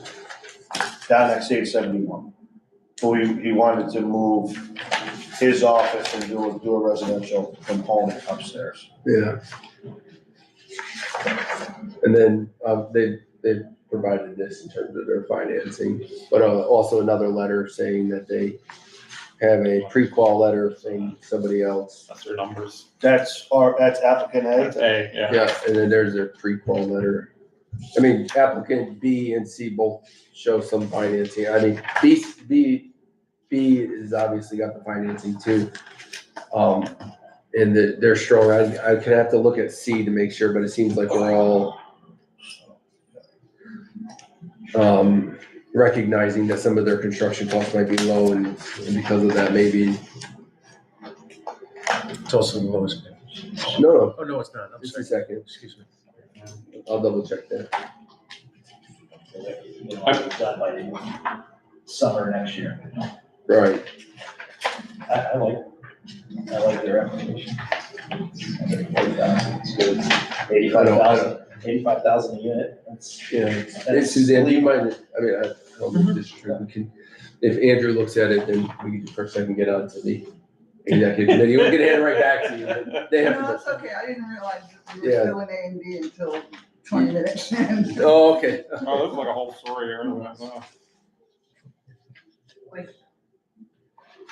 down at State 71. So he wanted to move his office and do a residential component upstairs. Yeah. And then, they provided this in terms of their financing, but also another letter saying that they have a pre-qual letter from somebody else. That's their numbers. That's applicant That's A. A, yeah. Yeah, and then there's their pre-qual letter. I mean, applicant B and C both show some financing. I mean, B is obviously got the financing too. And they're strong. I can have to look at C to make sure, but it seems like we're all recognizing that some of their construction costs might be low and because of that, maybe, It's also the lowest. no, Oh, no, it's not. I'm just a sorry. second. Excuse me. I'll double check that. Done by the summer next year. Right. I like their application. 40,000, it's good. 85,000 a unit, that's. Yeah. that's Hey, Suzanne, do you believable. mind, I mean, I don't know if this is true, we can, if Andrew looks at it, then we can, first I can get on to the executive committee, we'll get it right back to you, but they have No, to. it's okay, I didn't realize that we were Yeah. still in A and B until 20 minutes in. Oh, okay. Oh, this is like a whole story here. Wow.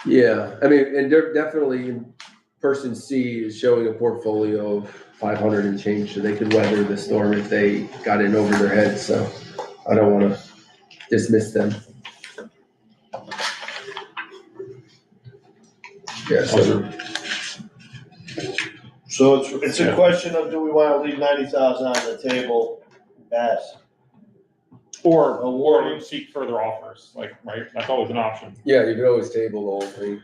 Yeah, I mean, and they're definitely, person C is showing a portfolio of 500 and change, so they could weather the storm if they got in over their heads, so I don't wanna dismiss them. Yeah, So it's a question of, do we wanna leave 90,000 on the table as Or seek further offers, like, right, that's always an option. yeah, you could always table the whole thing.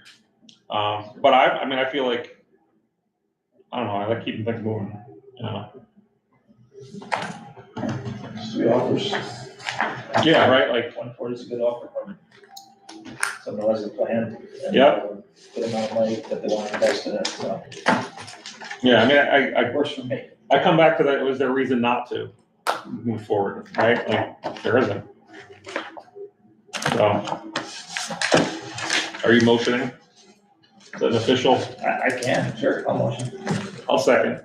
But I feel like, I don't know, I like keeping things moving, you know? Three offers. Yeah, right, like, 140 is a good offer from someone who has a plan. And Yep. good amount of money that they want to invest in it, so yeah, I mean, it works for me. I come back to that, was there a reason not to move forward, right? Like, there isn't. So, are you motioning? Is that official? I can, sure, I'll motion. I'll second.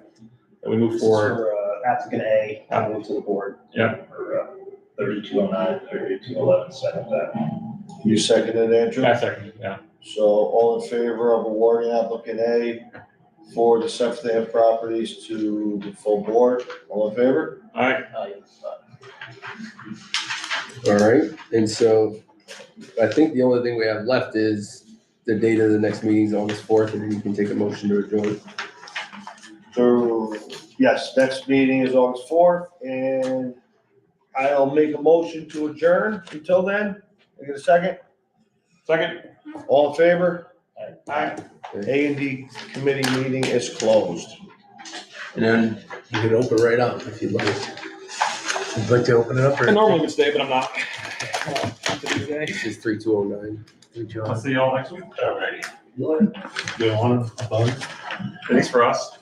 That we move forward. For applicant A, I'll move to the board. Yeah. For 3209, 3211, second that. you seconded, Andrew? I second, yeah. So all in favor of awarding applicant A for the Seventh Ave properties to the full board? All in favor? All right, All right, and so I think the only thing we have left is the date of the next meeting is August 4th, and then you can take a motion to adjourn. So, yes, next meeting is August 4th, and I'll make a motion to adjourn until then. I get a second? second? All in favor? Aye. A and D committee meeting is closed. And then you can open right up if you'd like. Would you like to open it up or? I normally would stay, but I'm not. This is 3209. I'll see y'all next week. Alrighty. Good. Do you want a bug? Thanks for us.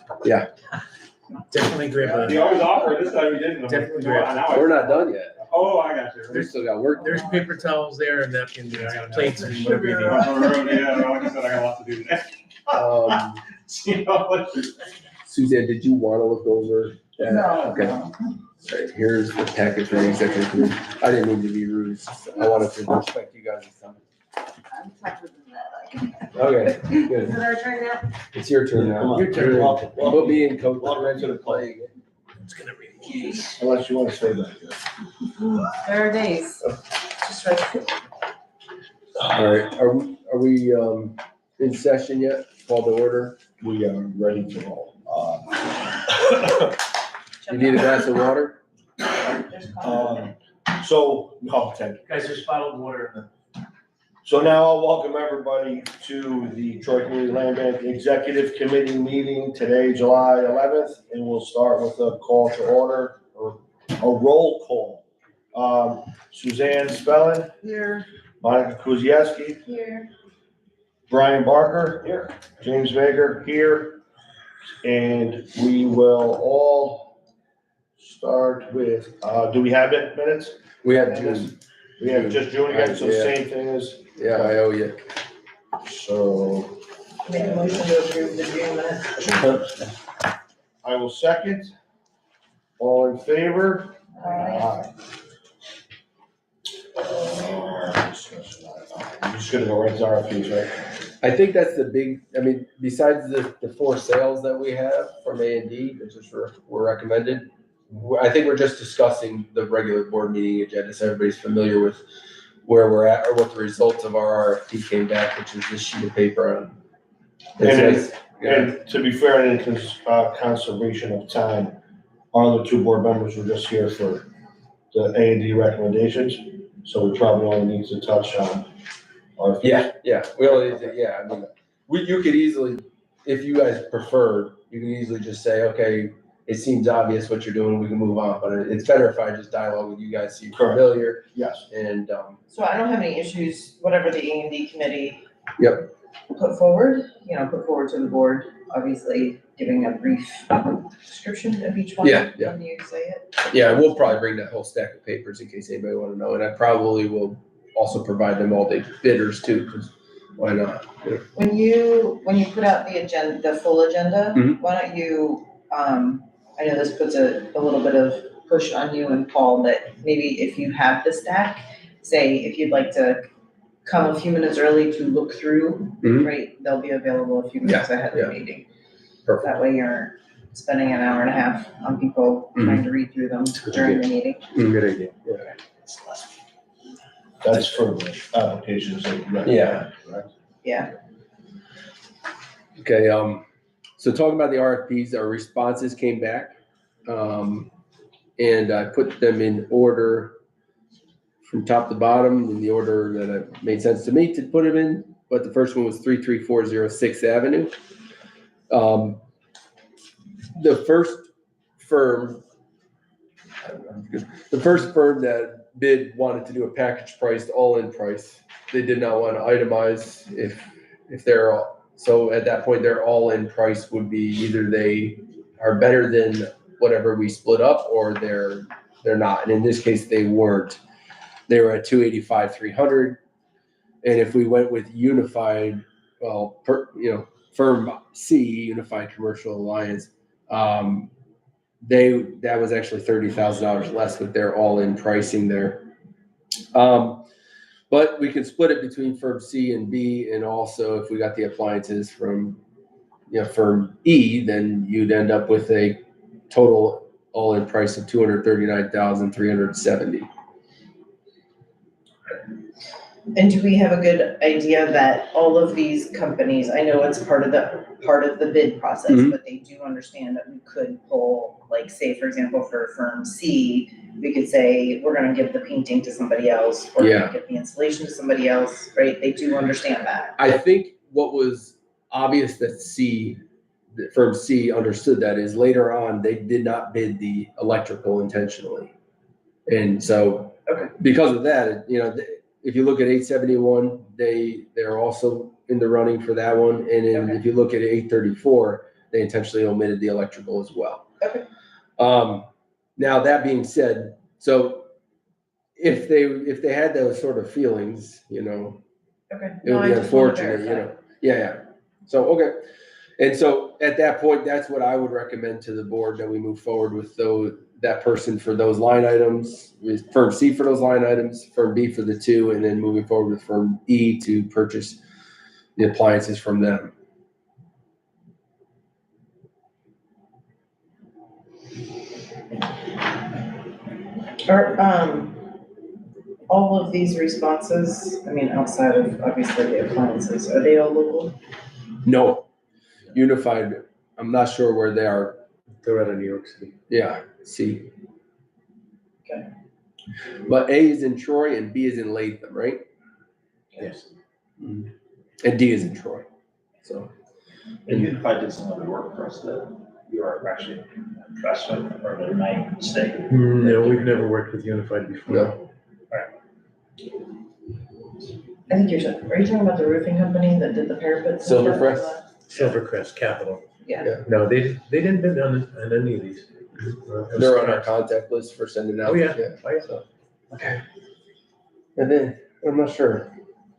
Definitely grab You a, always offer, this time you didn't. Definitely Now I- We're not done yet. Oh, I got you. We still got work. There's paper towels there and napkins, Yeah, I got plates and whatever you need. On the road, yeah, like I said, I got a lot to do today. You know, like- Suzanne, did you want to look over? that? No, Okay. no. Right, here's the package for the executive committee. I didn't mean to be rude. It's just I wanted to respect you guys' time. I'm tougher than that, I can. Okay, Is good. it our turn now? It's your turn now. Come on. Your turn. Welcome. We'll be in coach. Welcome to the club. It's gonna be the case. Unless you wanna stay back there. There are days. Just right. All right, are we in session yet? Call to order? We are ready to roll. You need a glass of water? So, no, thank you. Guys, there's bottled water. So now I'll welcome everybody to the Troy Community Land Bank Executive Committee meeting today, July 11th, and we'll start with a call to order, or a roll call. Suzanne Spellin, Here. Monica Kuzieski, Here. Brian Barker. Here. James Baker here. And we will all start with, do we have it minutes? We have June. We have just June again, so Yeah. same thing as, Yeah, I owe you. so. Make a motion to approve the June minutes. I will second. All in favor? Aye. I'm just gonna go right to RFPs, right? I think that's the big, I mean, besides the 4 sales that we have from A&D, which is were recommended, I think we're just discussing the regular board meeting agenda, so everybody's familiar with where we're at or what the results of our RFP came back, which is this sheet of paper on. And to be fair, in conservation of time, our other 2 board members were just here for the A&D recommendations, so we probably only need to touch on RFPs. Yeah, we only, I mean, you could easily, if you guys prefer, you can easily just say, okay, it seems obvious what you're doing, we can move on, but it's better if I just dialogue with you guys, so you're Correct. familiar, Yes. and, So I don't have any issues, whatever the A&D committee. Yep. Put forward to the board, obviously giving a brief description of each one. Yeah. When you say it. yeah, we'll probably bring that whole stack of papers in case anybody wanna know, and I probably will also provide them all the bidders too, because why not? When you put out the agenda, the full agenda, Mhm. why don't you, I know this puts a little bit of push on you and Paul, that maybe if you have the stack, say if you'd like to come a few minutes early to look through, Mhm. right, they'll be available a few minutes ahead of the meeting. Perfect. That way you're spending an hour and a half on people trying to read through them during the meeting. Good idea, yeah. That's for the applications that you recommend, Yeah. correct? Yeah, Okay, so talking about the RFPs, our responses came back. And I put them in order from top to bottom, in the order that it made sense to me to put them in, but the first one was 33406 Avenue. The first firm that bid wanted to do a package priced, all-in price. They did not want to itemize if they're all, so at that point, their all-in price would be either they are better than whatever we split up, or they're not. And in this case, they weren't. They were at 285,300. And if we went with Unified, Firm C, Unified Commercial Alliance, that was actually $30,000 less with their all-in pricing there. But we can split it between Firm C and B, and also if we got the appliances from, Firm E, then you'd end up with a total all-in price of $239,370. and do we have a good idea that all of these companies, I know it's part of the bid process, Mhm. but they do understand that we could pull, like, say, for example, for firm C, we could say, we're gonna give the painting to somebody else, or we're Yeah. gonna give the installation to somebody else, right? They do understand that. I think what was obvious that Firm C understood that is later on, they did not bid the electrical intentionally. And so, Okay. because of that, if you look at 871, they're also in the running for that one. And then Okay. if you look at 834, they intentionally omitted the electrical as well. Okay. Now, that being said, so if they had those sort of feelings, you know, Okay. it No, would I be just wanna unfortunate, you verify. know, yeah. So, okay, and so at that point, that's what I would recommend to the board, that we move forward with that person for those line items, with firm C for those line items, firm B for the two, and then moving forward with firm E to purchase the appliances from them. Are, all of these responses, I mean, outside of obviously the appliances, are they all local? No, Unified, I'm not sure where they are. They're out of New York City. Yeah, C. Okay. But A is in Troy and B is in Latham, right? Yes. And D is in Troy, so. And Unified did some other work for us that you are actually impressed with, or they're my mistake. No, we've never worked with Unified before. No. I think are you talking about the roofing company that did the parapets? and stuff? Silvercrest? Silvercrest Capital. Yeah. No, they didn't bid on any of these. They're on our contact list for sending out. Oh, yeah. Oh, yeah. So, okay. And then, I'm not sure.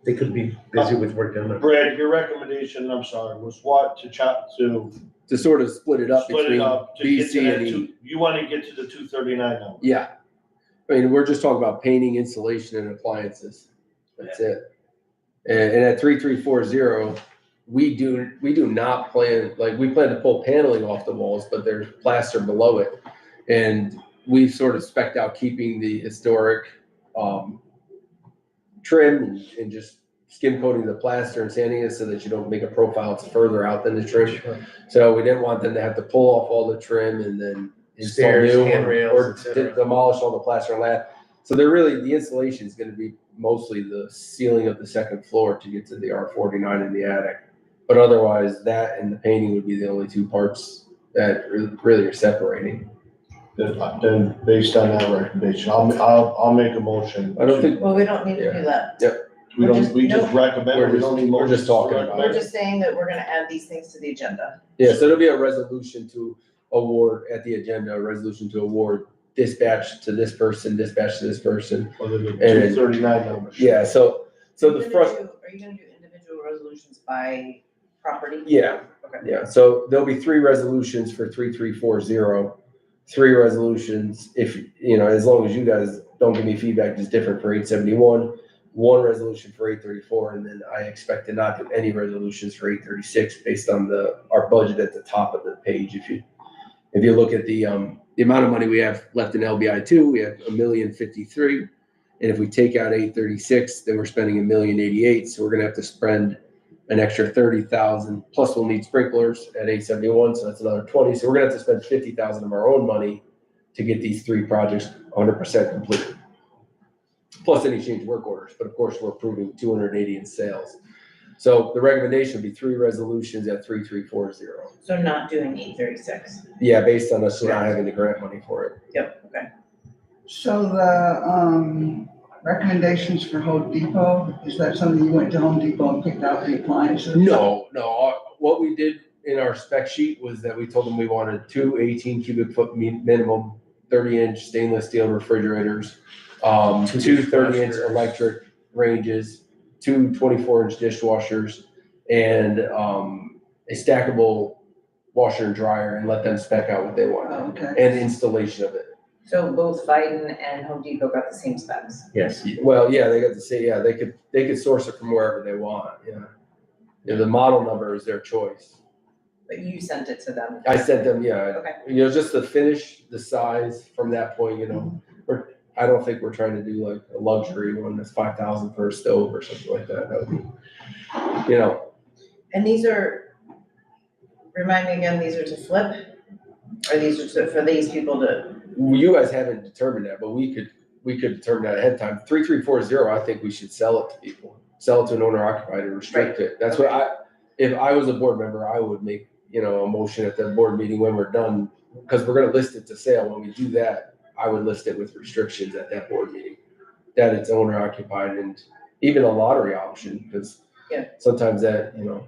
They could be busy with work on it. Brad, your recommendation, I'm sorry, was what, To sort of split it up split it between up, to B, get to C, that and E. two, you wanna get to the 239 number? Yeah. I mean, we're just talking about painting, installation, and appliances. That's it. And at 3340, we do not plan, like, we plan to pull paneling off the walls, but there's plaster below it. And we've sort of spec'd out keeping the historic, trim and just skim coating the plaster and sanding it so that you don't make a profile that's further out than the trim. So we didn't want them to have to pull off all the trim and then install Stairs, new handrails, or et cetera. demolish all the plaster and lath. So the installation is gonna be mostly the ceiling of the second floor to get to the R49 in the attic. But otherwise, that and the painting would be the only two parts that really are separating. Then based on that recommendation, I'll make a motion. I don't think, Well, we don't need to do that. We we're don't, just- we just recommend, we don't need we're motions. just talking about We're just saying that we're gonna add these things to the agenda. yeah, so there'll be a resolution to award at the agenda, a resolution to award dispatch to this person, dispatch to this person. Other than And- 239 numbers. Yeah, so the Are you front, gonna do individual resolutions by property? yeah, Okay. yeah, so there'll be 3 resolutions for 3340. 3 resolutions, if, you know, as long as you guys don't give me feedback, is different for 871. 1 resolution for 834, and then I expect to not do any resolutions for 836 based on our budget at the top of the page. If you look at the amount of money we have left in LBI 2, we have $1,053,000. And if we take out 836, then we're spending $1,088,000. So we're gonna have to spend an extra 30,000, plus we'll need sprinklers at 871, so that's another 20. So we're gonna have to spend 50,000 of our own money to get these 3 projects 100% completed. Plus any change work orders, but of course, we're approving 280 in sales. So the recommendation would be 3 resolutions at 3340. So not doing 836. Yeah, based on us not having the grant money for it. Yep, okay. So the, recommendations for Home Depot, is that something you went to Home Depot and picked out the appliances? No, what we did in our spec sheet was that we told them we wanted 2 18 cubic foot minimum 30-inch stainless steel refrigerators, 2 30-inch dishwashers. electric ranges, 2 24-inch dishwashers, and a stackable washer and dryer, and let them spec out what they want, Okay. and installation of it. So both Biden and Home Depot got the same specs? Yes. Well, yeah, they got to say, yeah, they could source it from wherever they want, yeah. Yeah, the model number is their choice. But you sent it to them? I sent them, yeah, Okay. you know, just the finish, the size from that point, you know. I don't think we're trying to do like a luxury one that's 5,000 per stove or something like that. That would be, you know, And these are, remind me again, these are to flip? Or these are for these people to, you guys haven't determined that, but we could determine that ahead of time. 3340, I think we should sell it to people, sell it to an owner occupied and restrict it. That's what if I was a board member, I would make, you know, a motion at the board meeting when we're done, because we're gonna list it to sale. When we do that, I would list it with restrictions at that board meeting, that it's owner occupied, and even a lottery option, because Yeah. sometimes that, you know,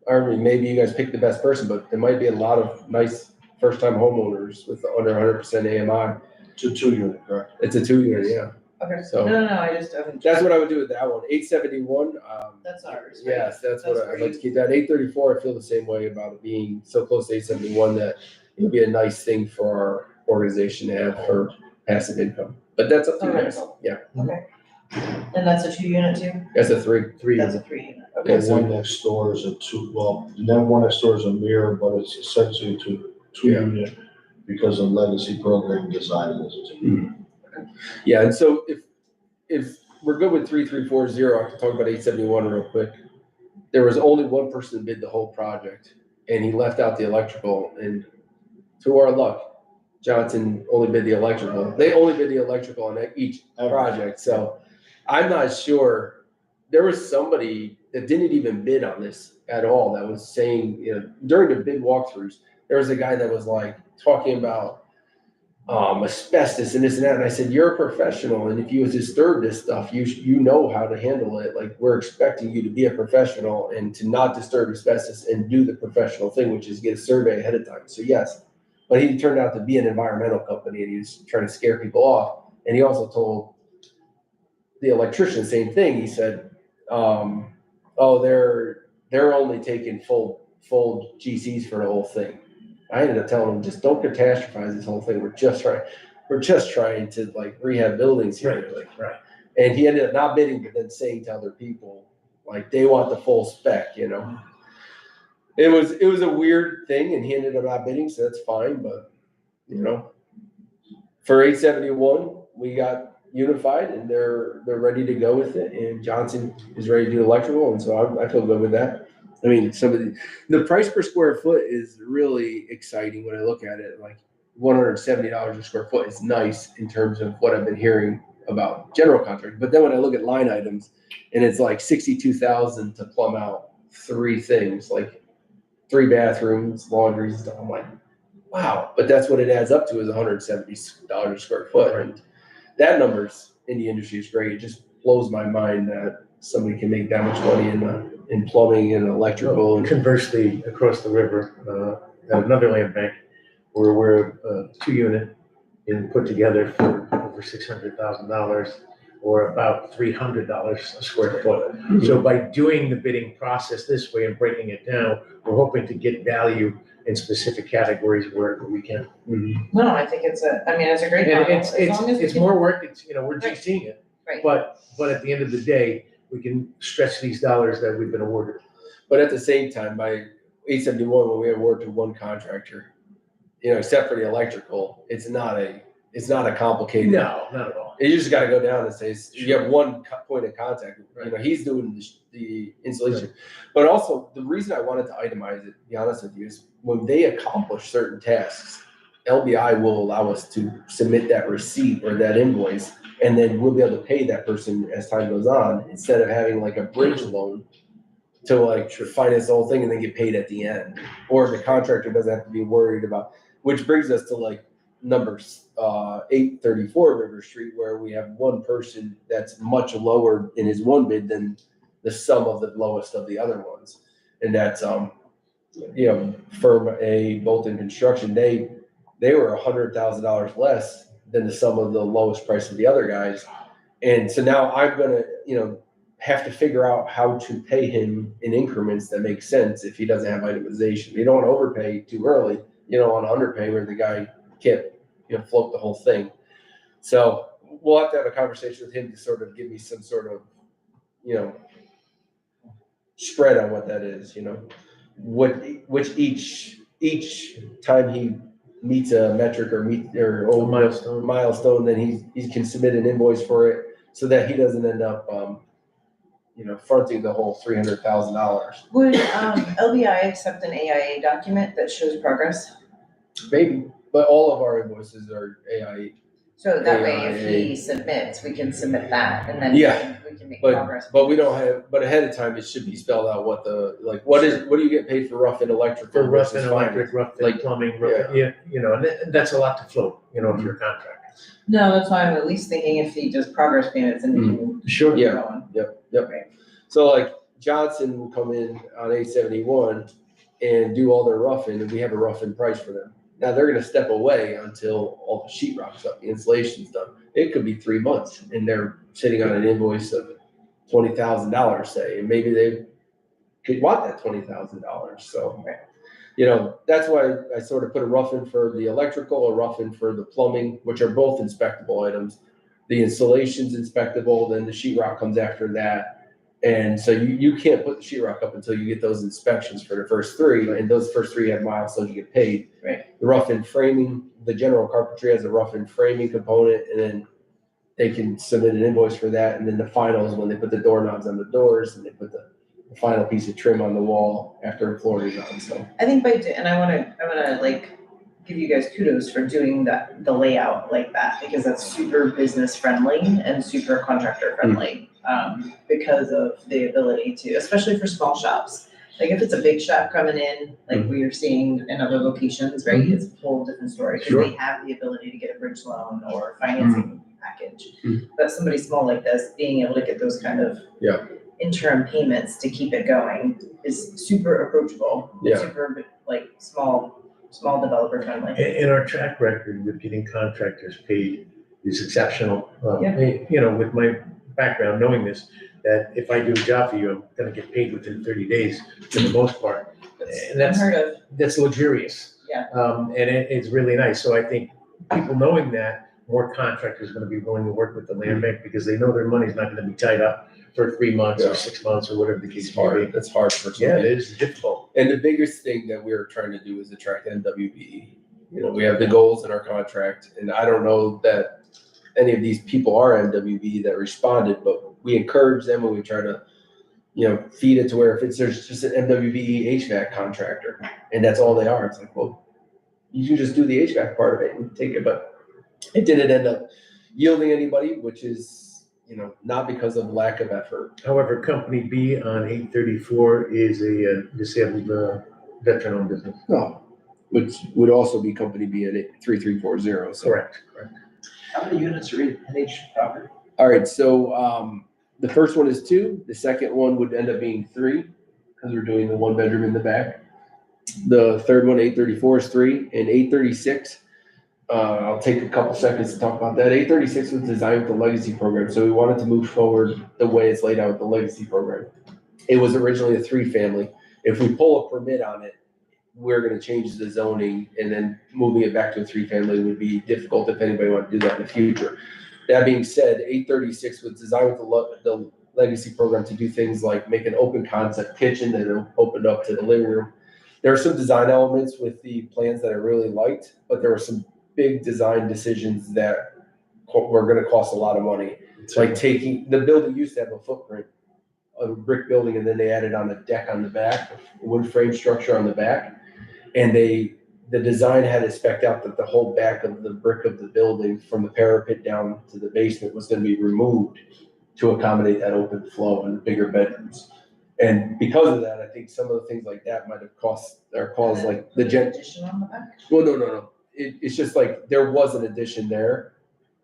I mean, maybe you guys pick the best person, but there might be a lot of nice first-time homeowners with under 100% AMI. It's a 2-unit, correct? It's a 2-unit, yeah. Okay, So- no, I just haven't. That's what I would do with that one. 871, That's ours, right? yes, that's what That's I'd where like to you- keep that. 834, I feel the same way about it being so close to 871 that it would be a nice thing for our organization to have for passive income. But that's up to you For guys. rental. Yeah, Okay. And that's a 2-unit too? that's a 3. That's a 3-unit, okay. The one next door is a two, well, that one next door is a mirror, but it's essentially two Yeah. unit because of legacy program design is a two. Yeah, and so if we're good with 3340, I can talk about 871 real quick. There was only one person that bid the whole project, and he left out the electrical, and to our luck, Johnson only bid the electrical. They only bid the electrical on each project, so I'm not sure. There was somebody that didn't even bid on this at all that was saying, you know, during the bid walkthroughs, there was a guy that was like talking about asbestos and this and that. And I said, you're a professional. And if you disturb this stuff, you know how to handle it. Like, we're expecting you to be a professional and to not disturb asbestos and do the professional thing, which is get a survey ahead of time. So yes, but he turned out to be an environmental company and he was trying to scare people off. And he also told the electrician the same thing. He said, oh, they're only taking full GCs for the whole thing. I ended up telling him, just don't catastrophize this whole thing. We're just trying to like rehab buildings here. Right. And he ended up not bidding, but then saying to other people, like, they want the full spec, you know. It was a weird thing, and he ended up not bidding, so that's fine. But you know, for 871, we got unified, and they're ready to go with it. And Johnson is ready to do electrical, and so I feel good with that. I mean, some of the price per square foot is really exciting when I look at it. Like $170 a square foot is nice in terms of what I've been hearing about general contracting. But then when I look at line items, and it's like 62,000 to plumb out 3 things, like 3 bathrooms, laundry stuff. I'm like, wow. But that's what it adds up to is $170 a square foot, and that number's in the industry is great. It just blows my mind that somebody can make that much money in plumbing and electrical. And Conversely, across the river, at another land bank, where we're a 2-unit and put together for over $600,000 or about $300 a square foot. So by doing the bidding process this way and breaking it down, we're hoping to get value in specific categories wherever we can. No, I think it's a great And model, it's, as long as we it's can- more work, it's, we're Right. GCing it, Right. but at the end of the day, we can stretch these dollars that we've been awarded. But at the same time, by 871, when we award to one contractor, except for the electrical, it's not a complicated. No, not at all. You just got to go down and say, you have one point of contact. He's doing the installation. But also, the reason I wanted to itemize it, to be honest with you, is when they accomplish certain tasks, LBI will allow us to submit that receipt or that invoice, and then we'll be able to pay that person as time goes on, instead of having like a bridge loan to like finance the whole thing and then get paid at the end. Or the contractor doesn't have to be worried about, which brings us to like numbers 834 River Street, where we have one person that's much lower in his one bid than the sum of the lowest of the other ones. And that's Firm A Bolton Construction, they were $100,000 less than the sum of the lowest price of the other guys. And so now I'm gonna have to figure out how to pay him in increments that make sense if he doesn't have itemization. You don't want to overpay too early. You don't want to underpay where the guy can't float the whole thing. So we'll have to have a conversation with him to sort of give me some sort of spread on what that is. Which each time he meets a metric or milestone, then he can submit an invoice for it, so that he doesn't end up fronting the whole $300,000. Would LBI accept an AIA document that shows progress? Maybe, but all of our invoices are AI. So that way, if AIA. he submits, we can submit that, and then Yeah, we can make progress. But we don't have. But ahead of time, it should be spelled out what what do you get paid for rough and electrical? For rough and versus electric, rough and plumbing, and that's a lot to float, if you're a contractor. No, that's why I'm at least thinking if he does progress payments and we can Sure. keep Yeah. going. Yep. So like Johnson will come in on 871 and do all their roughing, and we have a roughing price for them. Now they're gonna step away until all the sheet rock's up, the insulation's done. It could be 3 months and they're sitting on an invoice of $20,000, say, and maybe they could want that $20,000. So, that's why I sort of put a rough in for the electrical, a rough in for the plumbing, which are both inspectable items. The installation's inspectable, then the sheet rock comes after that. And so you can't put the sheet rock up until you get those inspections for the first 3, and those first 3 have milestones you get paid. Right. The rough in framing, the general carpentry has a rough in framing component, and then they can submit an invoice for that. And then the final is when they put the doorknobs on the doors and they put the final piece of trim on the wall after a floor is on. So I think and I wanna like give you guys kudos for doing the layout like that, because that's super business friendly and super contractor friendly. Because of the ability to, especially for small shops. Like if it's a big shop coming in, like we are seeing in other locations, right, it's a whole different story, because they have the ability to get a bridge loan or financing package. But somebody small like this, being able to get those kind of interim payments to keep it going is super approachable. Super like small developer friendly. And our track record with getting contractors paid is exceptional. With my background, knowing this, that if I do a job for you, I'm gonna get paid within 30 days for the most part. And Unheard of. that's luxurious. Yeah. And it's really nice. So I think people knowing that, more contractors are gonna be willing to work with the land bank because they know their money's not gonna be tied up for 3 months or 6 months or whatever the case may be. That's hard for some Yeah, it people. is difficult. And the biggest thing that we're trying to do is attract NWBE. We have the goals in our contract, and I don't know that any of these people are NWBE that responded, but we encourage them and we try to, feed it to where if there's just an NWBE HVAC contractor and that's all they are, it's like, well, you can just do the HVAC part of it and take it, but it didn't end up yielding anybody, which is, not because of lack of effort. However, Company B on 834 is a disabled veteran-owned business. No, which would also be Company B at 3340. So. Correct. How many units are in each property? All right, so the first one is 2. The second one would end up being 3 because we're doing the 1 bedroom in the back. The third one, 834, is 3, and 836. I'll take a couple seconds to talk about that. 836 was designed with the legacy program, so we wanted to move forward the way it's laid out with the legacy program. It was originally a 3-family. If we pull a permit on it, we're going to change the zoning, and then moving it back to a 3-family would be difficult if anybody wanted to do that in the future. That being said, 836 was designed with the legacy program to do things like make an open concept kitchen that opened up to the living room. There are some design elements with the plans that I really liked, but there were some big design decisions that were going to cost a lot of money. It's like taking the building used to have a footprint of a brick building, and then they added on a deck on the back, a wood frame structure on the back, and the design had it spec'd out that the whole back of the brick of the building from the parapet down to the basement was going to be removed to accommodate that open flow and bigger bedrooms. And because of that, I think some of the things like that might have caused like the Addition on the back? Well, no. It's just like there was an addition there,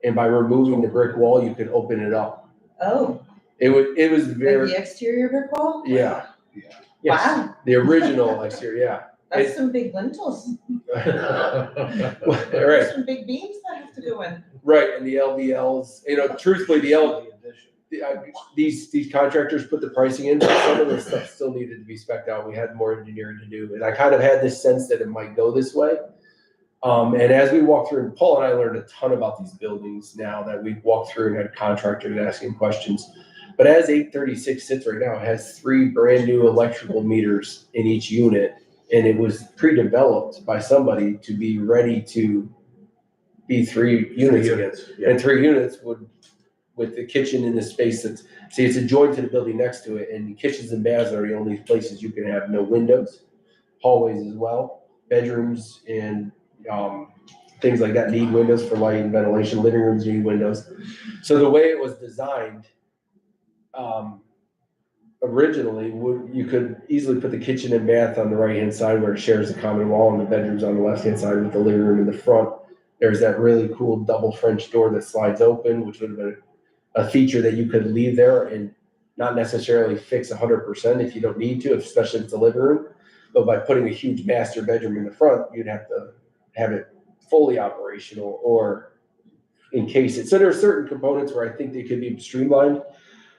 and by removing the brick wall, you could open it up. Oh, It was like very, the exterior brick wall? yeah. Yes. Wow, The original exterior, yeah. that's some big lintels. Right, There's some big beams that have to go in. right, and the LVLs, truthfully, these contractors put the pricing in, but some of the stuff still needed to be spec'd out. We had more engineering to do, and I kind of had this sense that it might go this way. And as we walked through, and Paul and I learned a ton about these buildings now that we've walked through and had contractors asking questions. But as 836 sits right now, it has 3 brand new electrical meters in each unit, and it was pre-developed by somebody to be ready to be 3 units again. Yeah. And 3 units with the kitchen in the space it's adjoined to the building next to it, and kitchens and baths are the only places you can have no windows, hallways as well, bedrooms and things like that need windows for light and ventilation, living rooms need windows. So the way it was designed, originally, you could easily put the kitchen and bath on the right-hand side where it shares the common wall, and the bedrooms on the left-hand side with the living room in the front. There's that really cool double French door that slides open, which would have been a feature that you could leave there and not necessarily fix 100% if you don't need to, especially if it's a living room. But by putting a huge master bedroom in the front, you'd have to have it fully operational or encase it. So there are certain components where I think they could be streamlined,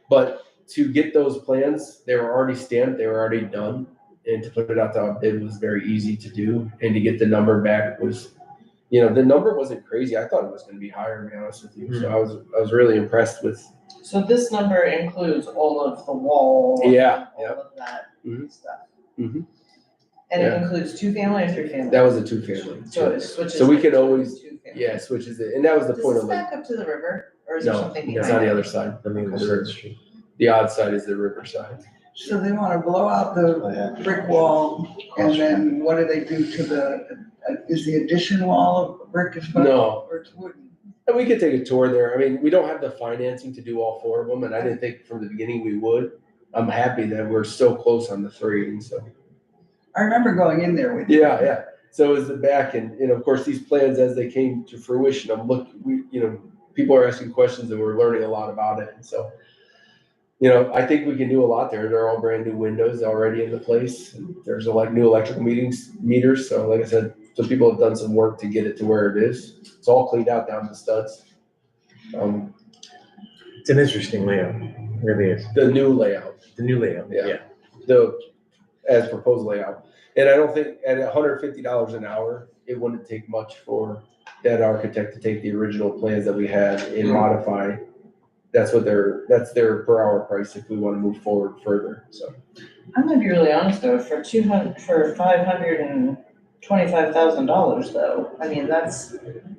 but to get those plans, they were already stamped, they were already done. And to put it out to bid was very easy to do. And to get the number back was, the number wasn't crazy. I thought it was gonna be higher, to be honest with you. So I was really impressed with. So this number includes all of the wall. Yeah, All of that Mhm. stuff. Mhm. And Yeah. it includes 2-family or 3-family? That was a 2-family. So it switches. So we to could always- 2-family. Yeah, switches it. And that was the Does point this of like, back up to the river, or is there no, something it's behind on the it? other side. I mean, the third street. The odd side is the river side. So they wanna blow out the brick wall, and then what do they do to is the addition wall of brick as well? No. Or it's wooden? And we could take a tour there. I mean, we don't have the financing to do all 4 of them, and I didn't think from the beginning we would. I'm happy that we're so close on the 3, and so. I remember going in there with you. Yeah. So is the back, and of course, these plans, as they came to fruition, people are asking questions and we're learning a lot about it, and so. I think we can do a lot there. They're all brand new windows already in the place. There's new electrical meters, so like I said, so people have done some work to get it to where it is. It's all cleaned out down to studs. It's an interesting layout, it really is. The new layout. The new layout, Yeah. yeah. As proposed layout. And I don't think at $150 an hour, it wouldn't take much for that architect to take the original plans that we had and modify. That's their per hour price if we want to move forward further, so. I'm gonna be really honest though, for $525,000 though, I mean, that's,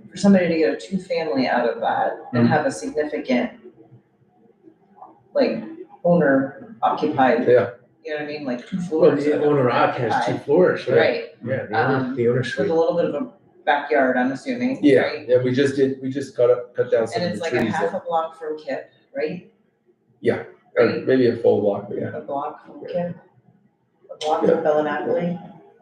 for somebody to get a 2-family out of that and have a significant, owner occupied. Yeah. You know what I mean, like 2 Well, floors. the owner has 2 floors, right? Right, Yeah, the owner with suite. a little bit of a backyard, I'm assuming, Yeah, right? yeah, we just cut down some And of it's the like a trees half there. a block from Kip, right? Or maybe a full block, but yeah. A block from Kip, a block from Bellinapoli,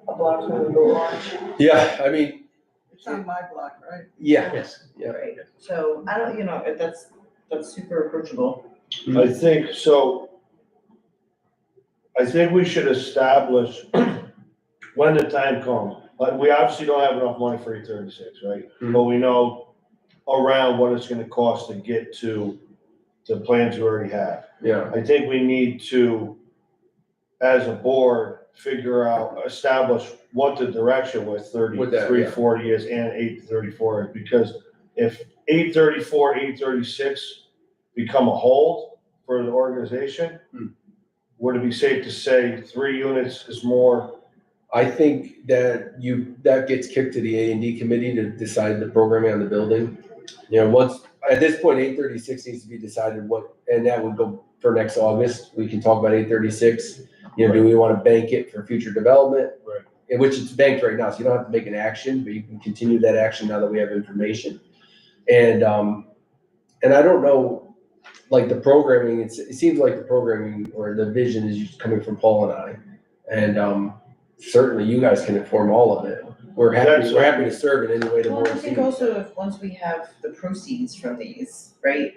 a block from the Boat Launch. Yeah, I mean, It's on my block, right? yeah, Yes. yeah. Right, so I don't, that's super approachable. I think so. I think we should establish when the time comes. Like, we obviously don't have enough money for 836, right? Mhm. But we know around what it's gonna cost to get to the plans we already have. Yeah, I think we need to, as a board, establish what the direction with With that, 33, yeah. 40 is and 834 is, because if 834, 836 become a hold for the organization, would it be safe to say 3 units is more? I think that gets kicked to the A&D committee to decide the programming on the building. At this point, 836 needs to be decided and that would go for next August. We can talk about 836. Do we want to bank it for future development? Right. In which it's banked right now, so you don't have to make an action, but you can continue that action now that we have information. And I don't know, like the programming, it seems like the programming or the vision is coming from Paul and I. And certainly you guys can inform all of it. We're happy to serve in any way the Well, board I think sees. also once we have the proceeds from these, right,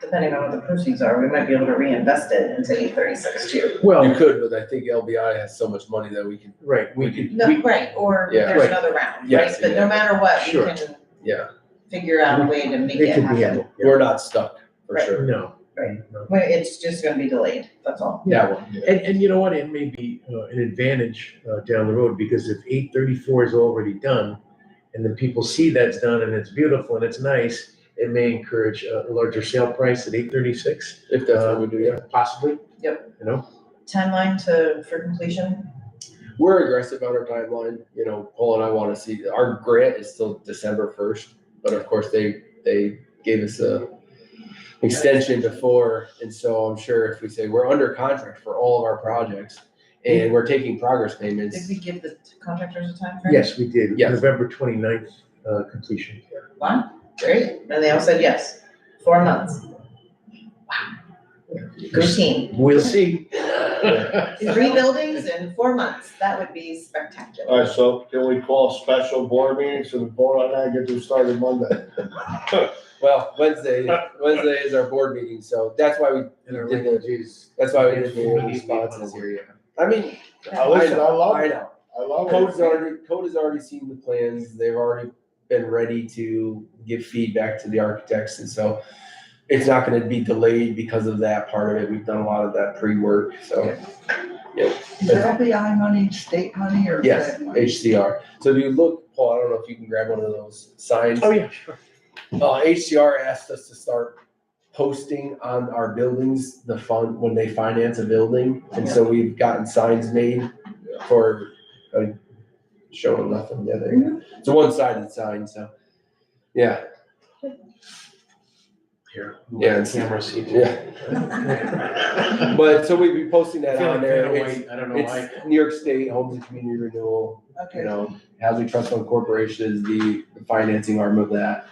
depending on what the proceeds are, we might be able to reinvest it into 836 too. You Well, could, but I think LBI has so much money that we can, right, we could, No, right, or Yeah. there's Right. another round, right, Yes, but no matter what, we Sure. can yeah, figure out a way to make it it could be happen. handled. yeah. we're not stuck, for Right. sure. No. Right. No. But it's just gonna be delayed, that's all. That one. And you know what, it may be an advantage down the road, because if 834 is already done, and then people see that's done and it's beautiful and it's nice, it may encourage a larger sale price at 836. If that's what we do, yeah. Possibly. Yep. Timeline For completion, We're aggressive on our timeline, Paul and I want to see, our grant is still December 1st, but of course they gave us a extension before, and so I'm sure if we say we're under contract for all of our projects and we're taking progress payments. did we give the contractors a time frame? Yes, we did. Yes. November 29th completion. Wow, great, and they all said yes, 4 months. Wow. Good team. We'll see. 3 buildings in 4 months, that would be spectacular. All right, so can we call a special board meeting so the vote on that get to started Monday? Well, Wednesday is our board meeting, so that's why we And our did language is. that's why we did the responses here, yeah. I mean, Listen, I love I it. know. I love Code's it. Code has already seen the plans, they've already been ready to give feedback to the architects, and so it's not gonna be delayed because of that part of it, we've done a lot of that pre-work, so. Is it LBI money, state money, or? Yes, fed money? HCR, so if you look, Paul, I don't know if you can grab one of those signs. Oh, yeah, sure. HCR asked us to start posting on our buildings, the fund, when they finance a building, and so we've gotten signs made for, showing nothing, yeah, there you go. It's a one-sided sign, so, yeah, Here. Yeah, it's- Camera seat. yeah. But, so we'd be posting I that feel on like there, Vanna it's, White, I don't know why. it's New York State Homes and Community Renewal, you Okay, know, Housing Trust Fund Corporation is the financing arm of that.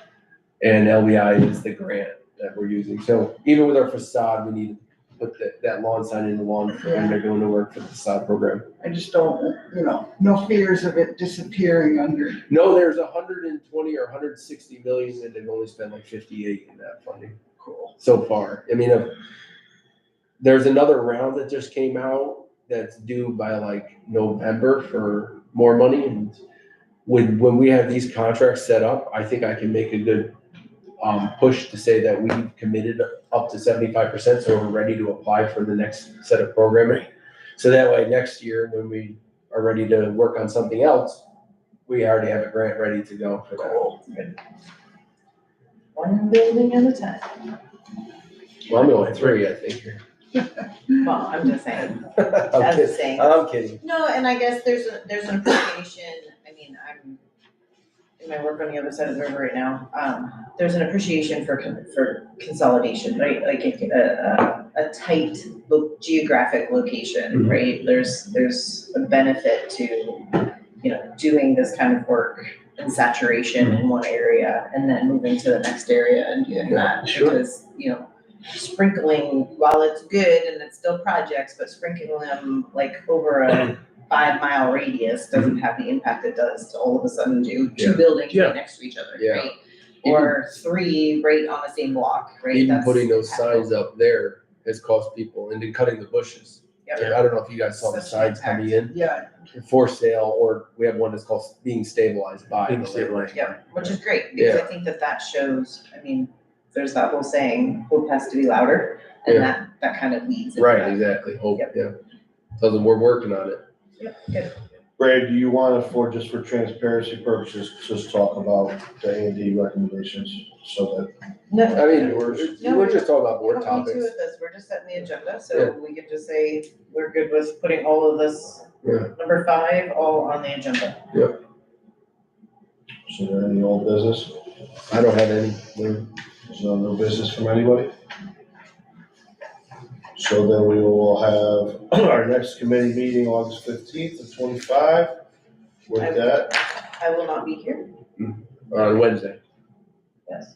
And LBI is the grant that we're using, so even with our facade, we need to put that lawn sign in the lawn, and they're doing the work for the facade program. I just don't, no fears of it disappearing under. No, there's 120 or 160 million, and they've only spent like 58 in that funding so far. I mean, there's another round that just came out that's due by like November for more money, and when we have these contracts set up, I think I can make a good push to say that we've committed up to 75%, so we're ready to apply for the next set of programming. So that way, next year, when we are ready to work on something else, we already have a grant ready to go for that. One building at a time. Well, I'm only 3, I think. Well, I'm just saying, I'm as a kidding. saying. I'm kidding. No, and I guess there's an appreciation, I mean, I'm in my work on the other side of the river right now, there's an appreciation for consolidation, right? Like a tight geographic location, Mhm. right? There's a benefit to, doing this kind of work and saturation in one area and then moving to the next area and doing that. Sure. Because, sprinkling, while it's good and it's still projects, but sprinkling them like over a 5-mile radius doesn't have the impact it does to all of a sudden do two Yeah. buildings Yeah. right next to each other, Yeah. right? Or 3 right on the same block, right? Even That's putting those impactful. signs up there has cost people, and then cutting the bushes. Yep. I don't know if you guys saw the Such signs an coming impact. in Yeah, for sale, or we have one that's called being stabilized by. Being stabilized. Yeah, which is great, because I think that shows, I mean, there's that whole saying, hope has to be louder, and that kind of leads into Right, that. exactly, hope, Yep. yeah. Tell them we're working on it. Yep, good. Brad, do you want to, just for transparency purposes, just talk about the A&D recommendations so that? No. I mean, No, we're just talking about we board don't need to topics. with this, we're just setting the agenda, Yeah. so we can just say, we're good with putting all of this, Yeah. number 5, all on the agenda. So there any old business? I don't have any, no. There's no new business from anybody? So then we will have our next committee meeting August 15th at 25. With that, I will not be here, On Wednesday, yes,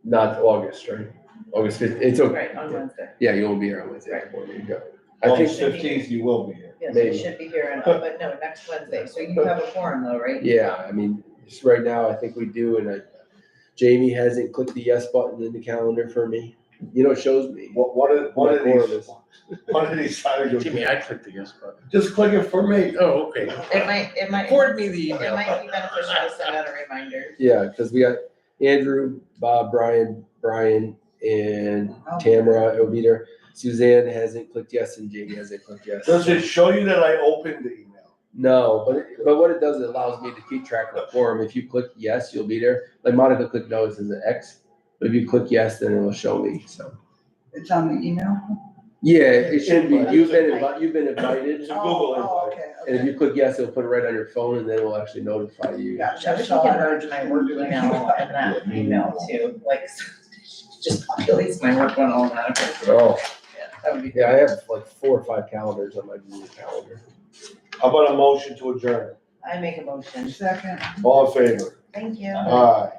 not August, right? August 15th, it's okay. right, on Wednesday, Yeah, you won't be here on Wednesday. Right. There you go. I think, August 15th, you will be here. yes, Maybe. I should be here, but no, next Wednesday, so you have a forum though, right? yeah, I mean, just right now, I think we do, and Jamie hasn't clicked the yes button in the calendar for me. It shows me. What are My quorum is. these items? Jimmy, I clicked the yes button. Just click it for me. Oh, okay. It might. Forward me the It email. might be beneficial to send out a reminder. Yeah, because we got Andrew, Bob, Brian, and Tamara will be there. Suzanne hasn't clicked yes, and Jamie hasn't clicked yes. Does it show you that I opened the email? No, but what it does, it allows me to keep track of the quorum. If you click yes, you'll be there. Like Monica clicked no, it's in the X. But if you click yes, then it'll show me, so. it's on the email? Yeah, it should be. Invite. You've been invited. It's a Google Oh, invite. okay, And if okay. you click yes, it'll put it right on your phone, and then it will actually notify you. Gotcha, I I wish saw I could it. merge my work email and that email too, like, just populates my work one automatically. Oh, Yeah, that would be. yeah, I have like 4 or 5 calendars on my Google Calendar. How about a motion to adjourn? I make a motion, Second. All in favor? thank you. Aye.